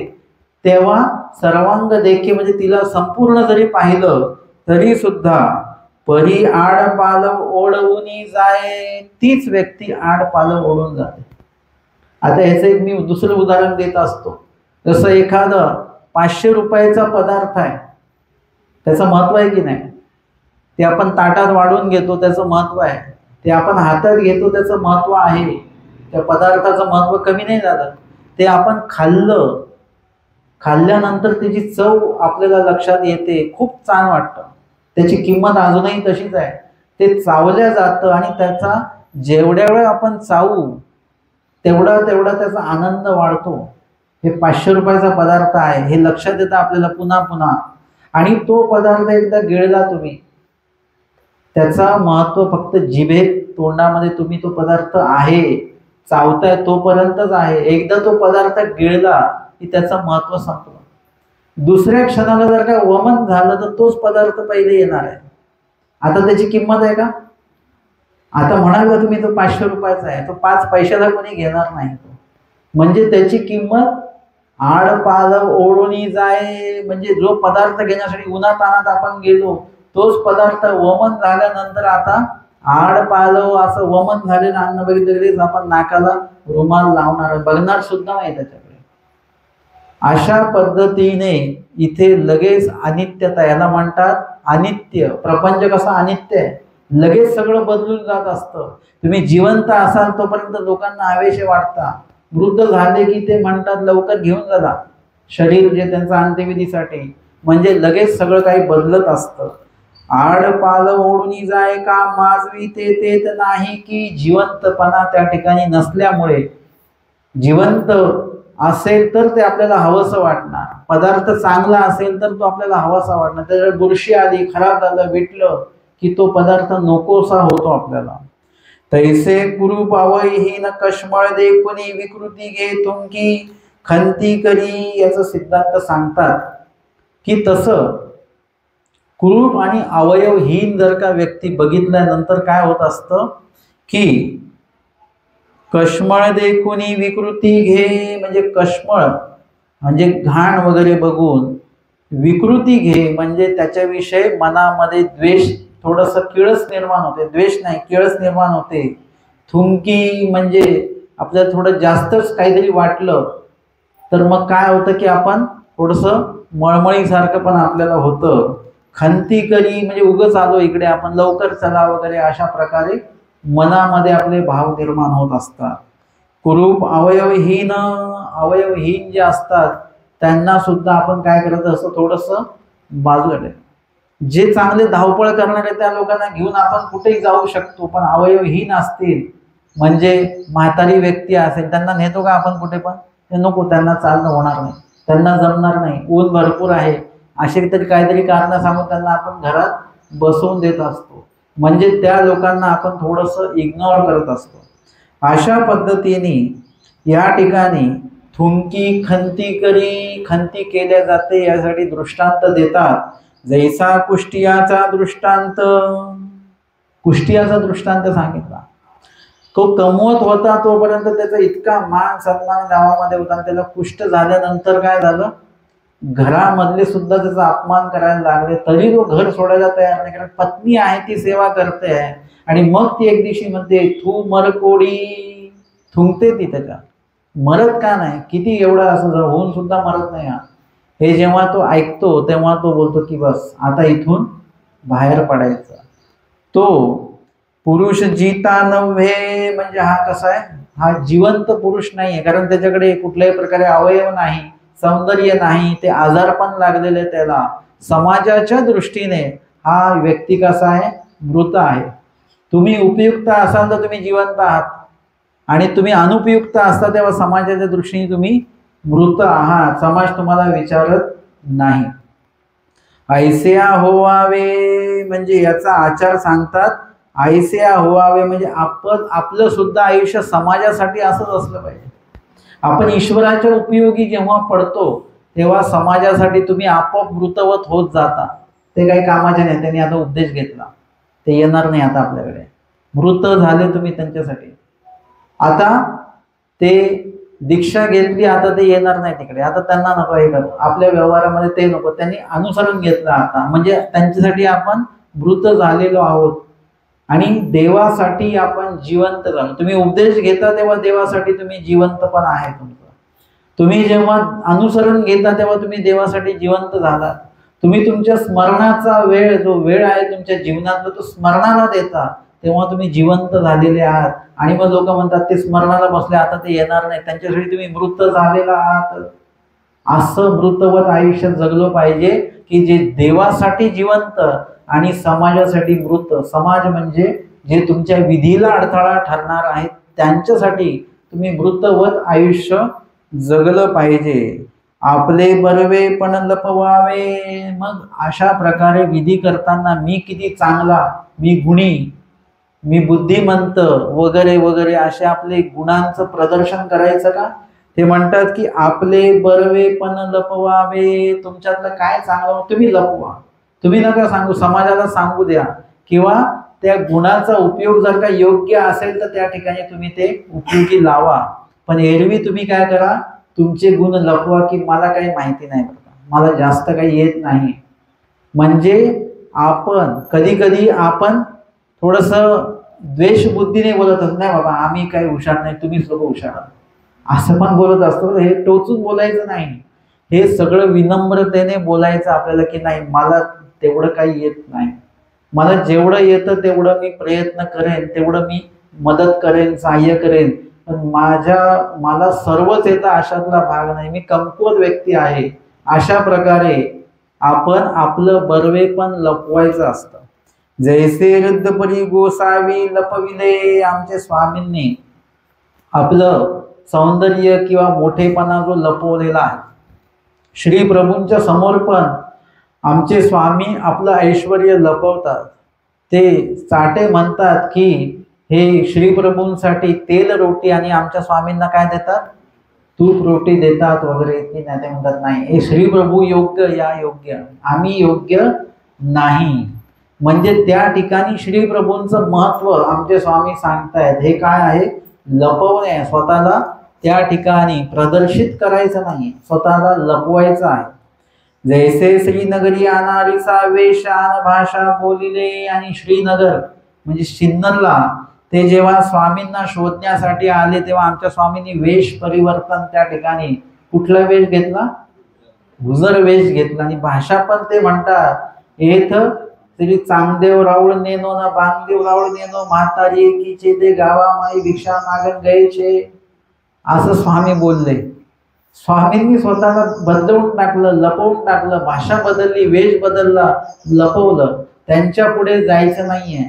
तेव्हा सर्वांग देखे म्हणजे तिला संपूर्ण जरी पाहिलं तरी सुद्धा परी आडपालव ओढवून जाय. तीच व्यक्ती आडपालव ओढून जाते. आता ह्याचं एक मी दुसरं उदाहरण देत असतो. जसं एखादं 500 रुपयाचा पदार्थ आहे, त्याचं महत्व आहे की नाही? ते आपण ताटात वाढून घेतो त्याचं महत्व आहे, ते आपण हातात घेतो त्याचं महत्व आहे. त्या पदार्थाचं महत्व कमी नाही झालं. ते आपण खाल्लं, खाल्ल्यानंतर त्याची चव आपल्याला लक्षात येते, खूप छान वाटतं. त्याची किंमत अजूनही तशीच आहे. ते चावल्या जातं आणि त्याचा जेवढ्या वेळ आपण चावू तेवढा त्याचा आनंद वाढतो. हे 500 रुपयाचा पदार्थ आहे हे लक्षात येतं आपल्याला पुन्हा पुन्हा. आणि तो पदार्थ एकदा गिळला तुम्ही, त्याचा महत्व फक्त जिभेत तोंडामध्ये तुम्ही तो पदार्थ आहे चावताय तोपर्यंतच आहे. एकदा तो पदार्थ गिळला की त्याचं महत्व संपलं. दुसऱ्या क्षणाला जर का वमन झालं तर तोच पदार्थ पहिले येणार आहे. आता त्याची किंमत आहे का? आता म्हणाल का तुम्ही तो 500 रुपयाचा आहे, तो 5 पैशाला कोणी घेणार नाही. म्हणजे त्याची किंमत आडपालव ओढून जाय. म्हणजे जो पदार्थ घेण्यासाठी उन्हातानात आपण गेलो तोच पदार्थ वमन झाल्यानंतर आता आडपालव असं वमन झालेलं अन्न बघितलं आपण नाकाला रुमाल लावणार, बघणार सुद्धा नाही त्याच्याकडे. अशा पद्धतीने इथे लगेच अनित्यता, याला म्हणतात अनित्य. प्रपंच कसा अनित्य आहे, लगेच सगळं बदलून जात असतं. तुम्ही जिवंत असाल तोपर्यंत लोकांना आवेश वाटता, वृद्ध झाले की ते म्हणतात लवकर घेऊन जा शरीर जे त्यांचं अंत्यविधीसाठी. म्हणजे लगेच सगळं काही बदलत असतं. आडपाल ओढून जाय का माजवी ते तेत नाही, की जिवंतपणा त्या ठिकाणी नसल्यामुळे, जिवंत असेल तर ते आपल्याला हवंसं वाटणार, पदार्थ चांगला असेल तर तो आपल्याला हवासा वाटणार. त्याच्यावर बुरशी आली, खराब झालं, विटलं की तो पदार्थ नकोसा होतो आपल्याला. तैसे कुरूप अवयहीन कश्मळ देखुनी विकृती घे तुमकी खंती करी. याचा सिद्धांत सांगतात की तसं कुरूप आणि अवयवहीन जर का व्यक्ती बघितल्यानंतर काय होत असतं की कश्मळ देखुनी विकृती घे. म्हणजे कश्मळ म्हणजे घाण वगैरे बघून, विकृती घे म्हणजे त्याच्याविषयी मनामध्ये द्वेष, थोडंसं किळस निर्माण होते. द्वेष नाही, किळस निर्माण होते. थुंकी म्हणजे आपल्याला थोडं जास्तच काहीतरी वाटलं तर मग काय होतं की आपण थोडंसं मळमळीसारखं पण आपल्याला होतं. खंती करी म्हणजे उगच आलो इकडे, आपण लवकर चला वगैरे, अशा प्रकारे मनामध्ये आपले भाव निर्माण होत असतात. कुरूप अवयवहीन, अवयवहीन जे असतात त्यांना सुद्धा आपण काय करत असतो, थोडंसं बाजूला. जे चांगले धावपळ करणारे त्या लोकांना घेऊन आपण कुठेही जाऊ शकतो, पण अवयवहीन असतील म्हणजे म्हातारी व्यक्ती असेल त्यांना नेतो का आपण कुठे पण? ते नको, त्यांना चालणं होणार नाही, त्यांना जमणार नाही, ऊन भरपूर आहे, असे तरी काहीतरी कारण सांगून त्यांना आपण घरात बसवून देत असतो. म्हणजे त्या लोकांना आपण थोडंसं इग्नोर करत असतो. अशा पद्धतीने या ठिकाणी थुंकी खंती करी, खंती केल्या जाते यासाठी दृष्टांत देतात. जैसा कुष्टियाचा दृष्टांत, कुष्टियाचा दृष्टांत सांगितला. तो कमवत होता तोपर्यंत त्याचा इतका मान सन्मान गावामध्ये होता, त्याला कुष्ठ झाल्यानंतर काय झालं, घरामधले सुद्धा त्याचा अपमान करायला लागले, तरी तो घर सोडायला तयार नाही. कारण पत्नी आहे ती सेवा करते आहे. आणि मग ती एक दिवशी म्हणते तू मर कोडी, थुंकते ती त्याच्या, मरत का नाही, किती एवढं असं होऊन सुद्धा मरत नाही. हे जेव्हा तो ऐकतो तेव्हा तो बोलतो की बस आता इथून बाहेर पडायचं. तो पुरुष जीता नव्हे म्हणजे हा कसा आहे, हा जिवंत पुरुष नाही आहे. कारण त्याच्याकडे कुठल्याही प्रकारे अवयव नाही, सौंदर्य नाही, ते आजार पण लागलेले त्याला. समाजाच्या दृष्टीने हा व्यक्ती कसा आहे, मृत आहे. तुम्ही उपयुक्त असाल तर तुम्ही जिवंत आहात, आणि तुम्ही अनुपयुक्त असता तेव्हा समाजाच्या दृष्टीने तुम्ही मृत आहात. समाज तुम्हाला विचारत नाही. ऐसे होवावे म्हणजे याचा आचार सांगतात ऐसे व्हावे म्हणजे आपण आपलं सुद्धा आयुष्य समाजासाठी असंच असलं पाहिजे. आपण ईश्वराच्या उपयोगी जेव्हा पडतो तेव्हा समाजासाठी तुम्ही आपोआप मृतवत होत जाता. ते काही कामाचे नाही. त्यांनी आता उपदेश घेतला, ते येणार नाही आता आपल्याकडे. मृत झाले तुम्ही त्यांच्यासाठी. आता ते दीक्षा घेतली, आता ते येणार नाही तिकडे. आता त्यांना नको हे करू, आपल्या व्यवहारामध्ये ते नको. त्यांनी अनुसरण घेतलं आता, म्हणजे त्यांच्यासाठी आपण मृत झालेलो आहोत आणि देवासाठी आपण जिवंत झालो. तुम्ही उपदेश घेता तेव्हा देवासाठी तुम्ही जिवंतपणा आहे तुमचं. तुम्ही जेव्हा अनुसरण घेता तेव्हा तुम्ही देवासाठी जिवंत झालात. तुम्ही तुमच्या स्मरणाचा वेळ, जो वेळ आहे तुमच्या जीवनातला, तो स्मरणाला देता तेव्हा तुम्ही जिवंत झालेले आहात. आणि मग लोक म्हणतात ते स्मरणाला बसले, आता ते येणार नाही, त्यांच्यासाठी तुम्ही मृत झालेला आहात. असं मृतवत आयुष्य जगलो पाहिजे की जे देवासाठी जिवंत आणि समाजासाठी मृत. समाज म्हणजे जे तुमच्या विधीला अडथळा ठरणार आहेत त्यांच्यासाठी तुम्ही मृतवत आयुष्य जगलं पाहिजे. आपले बरवे पण लपवावे. मग अशा प्रकारे विधी करताना मी किती चांगला, मी गुणी, मी बुद्धिमंत वगैरे वगैरे असे आपले गुणांचं प्रदर्शन करायचं का? ते म्हणतात की आपले बरवे पण लपवावे. तुमच्यातलं काय चांगलं तुम्ही लपवा. तुम्ही नका सांगू, समाजाला सांगू द्या. किंवा त्या गुणाचा उपयोग जर का योग्य असेल तर त्या ठिकाणी तुम्ही ते उपयोगी लावा. पण एरवी तुम्ही काय करा, तुमचे गुण लपवा की मला काही माहिती नाही बरं, मला जास्त काही येत नाही. म्हणजे आपण कधी कधी आपण थोडंसं द्वेषबुद्धीने बोलत असतो. नाही बाबा आम्ही काही हुशार नाही, तुम्हीच लोक हुशार आहात, असं पण बोलत असतो. हे टोचून बोलायचं नाही. हे सगळं विनम्रतेने बोलायचं आपल्याला की नाही मला तेवढं काही येत नाही, मला जेवढं येतं तेवढं मी प्रयत्न करेन, तेवढं मी मदत करेन, सहाय्य करेन. पण मला सर्वच येतं अशातला भाग नाही, मी कमकुवत व्यक्ती आहे. अशा प्रकारे आपण आपलं बरवे पण लपवायचं असतं. जैसे रद्दपरी गोसावी लपविले. आमच्या स्वामींनी आपलं सौंदर्य किंवा मोठेपणा जो लपवलेला आहे, श्री प्रभूंच्या समोर पण आमचे स्वामी आपलं ऐश्वर्य लपवतात. ते चाटे म्हणतात की हे श्रीप्रभूंसाठी तेल रोटी आणि आमच्या स्वामींना काय देतात, तूप रोटी देतात वगैरे. ते नाही, ते म्हणतात नाही हे श्रीप्रभू योग्य, या योग्य, आम्ही योग्य नाही. म्हणजे त्या ठिकाणी श्रीप्रभूंचं महत्व आमचे स्वामी सांगतायत. हे काय आहे, लपवणे. स्वतःला त्या ठिकाणी प्रदर्शित करायचं नाही, स्वतःला लपवायचं आहे. जैसे श्रीनगरी अनारीचा वेश आन भाषा बोलिले. आणि श्रीनगर म्हणजे सिन्नरला ते जेव्हा स्वामींना शोधण्यासाठी आले तेव्हा आमच्या स्वामींनी वेश परिवर्तन त्या ठिकाणी कुठला वेश घेतला, गुजर वेश घेतला. आणि भाषा पण ते म्हणतात, येथ श्री चांगदेव राऊळ नेनो ना बांगदेव राऊळ नेनो, म्हातारी एकीचे ते गावा माई भिक्षा मागन गयेचे, असं स्वामी बोलले. स्वामींनी स्वतःला बदलवून टाकलं, लपवून टाकलं, भाषा बदलली, वेश बदलला, लपवलं. त्यांच्या पुढे जायचं नाहीये.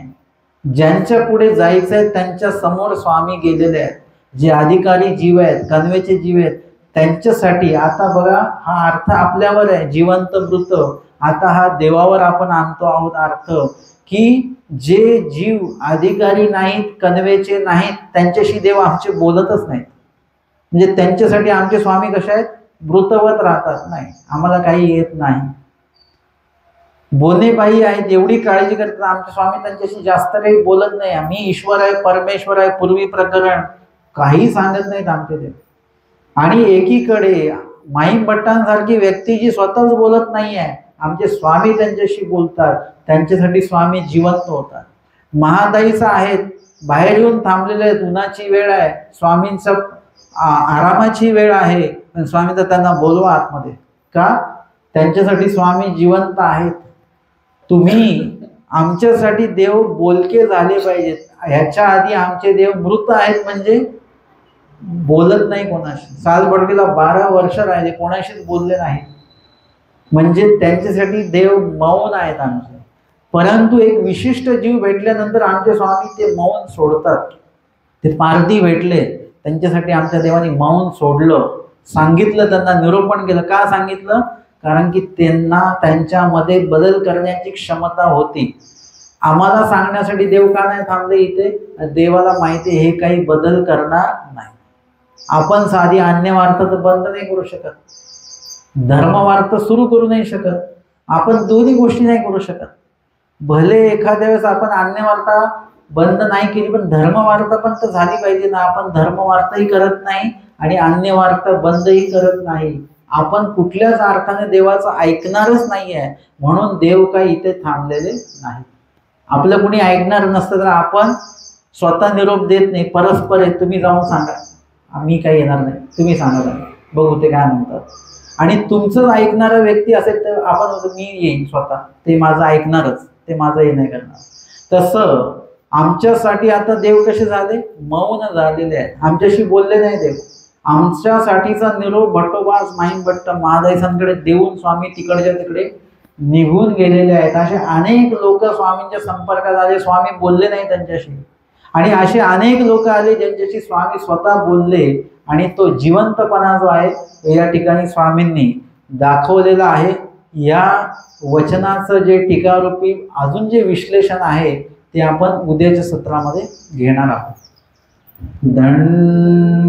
ज्यांच्या पुढे जायचंय त्यांच्या समोर स्वामी गेलेले आहेत. जे अधिकारी जीव आहेत, कन्वेचे जीव आहेत, त्यांच्यासाठी. आता बघा हा अर्थ आपल्यावर आहे, जिवंत मृत. आता हा देवावर आपण आणतो आहोत अर्थ, की जे जीव अधिकारी नाहीत, कन्वेचे नाहीत, त्यांच्याशी देव आमचे बोलतच नाहीत. म्हणजे त्यांच्यासाठी आमचे स्वामी कसे आहेत, मृतवत राहतात. नाही आम्हाला काही येत नाही, बोनेबाई आहेत, एवढी काळजी करतात. आमचे स्वामी त्यांच्याशी जास्त काही बोलत नाही. आम्ही ईश्वर आहे, परमेश्वर आहे, पूर्वी प्रकरण काही सांगत नाहीत आमचे देव. आणि एकीकडे माईम भट्टांसारखी व्यक्ती जी स्वतःच बोलत नाही आहे, आमचे स्वामी त्यांच्याशी बोलतात. त्यांच्यासाठी स्वामी जिवंत होतात. महादाईचा आहेत, बाहेर येऊन थांबलेले आहेत, उन्हाची वेळ आहे, स्वामींचं आरामाची वेळ आहे, पण स्वामी तर त्यांना बोलवा आतमध्ये का, त्यांच्यासाठी स्वामी जिवंत आहेत. तुम्ही आमच्यासाठी देव बोलके झाले पाहिजेत. ह्याच्या आधी आमचे देव मृत आहेत, म्हणजे बोलत नाही कोणाशी. सालबर्डीला 12 वर्ष राहिले, कोणाशीच बोलले नाही. म्हणजे त्यांच्यासाठी देव मौन आहेत आमचे. परंतु एक विशिष्ट जीव भेटल्यानंतर आमचे स्वामी ते मौन सोडतात. ते पारधी भेटले, त्यांच्यासाठी आमच्या देवाने मौन सोडलं, सांगितलं, त्यांना निरूपण केलं. का सांगितलं, कारण की त्यांना त्यांच्यामध्ये बदल करण्याची क्षमता होती. आम्हाला सांगण्यासाठी देव का नाही थांबले इथे? देवाला माहिती हे काही बदल करणार नाही. आपण साधी अन्यवार्ता तर बंद नाही करू शकत, धर्मवार्ता सुरू करू नाही शकत, आपण दोन्ही गोष्टी नाही करू शकत. भले एखाद्या वेळेस आपण अन्यवार्ता बंद नाही केली, पण धर्मवार्ता पण तर झाली पाहिजे ना. आपण धर्मवार्ताही करत नाही आणि अन्यवार्ता बंदही करत नाही. आपण कुठल्याच अर्थाने देवाचं ऐकणारच नाहीये, म्हणून देव काही इथे थांबलेले नाही. आपलं कुणी ऐकणार नसतं तर आपण स्वतः निरोप देत नाही, परस्पर आहे, तुम्ही जाऊन सांगा, आम्ही काही येणार नाही, तुम्ही सांगा, बघू ते काय म्हणतात. आणि तुमचं ऐकणारा व्यक्ती असेल तर आपण मी येईन स्वतः, ते माझं ऐकणारच, ते माझं हे नाही करणार. तसं आमच्यासाठी आता देव कसे झाले? मौन झालेले आहेत, आमच्याशी बोलले नाही देव. आमच्यासाठीचा निरोप भट्टोबास माहीम भट्ट महादाईसांकडे देऊन स्वामी तिकडच्या तिकडे निघून गेलेले आहेत. असे अनेक लोक स्वामींच्या संपर्कात आले, स्वामी बोलले नाही त्यांच्याशी. आणि असे अनेक लोक आले ज्यांच्याशी स्वामी स्वतः बोलले. आणि तो जिवंतपणा जो आहे या ठिकाणी स्वामींनी दाखवलेला आहे. या वचनाचं जे टीकारूपी अजून जे विश्लेषण आहे ते आपण उद्याच्या सत्रामध्ये घेणार आहोत. दंडवत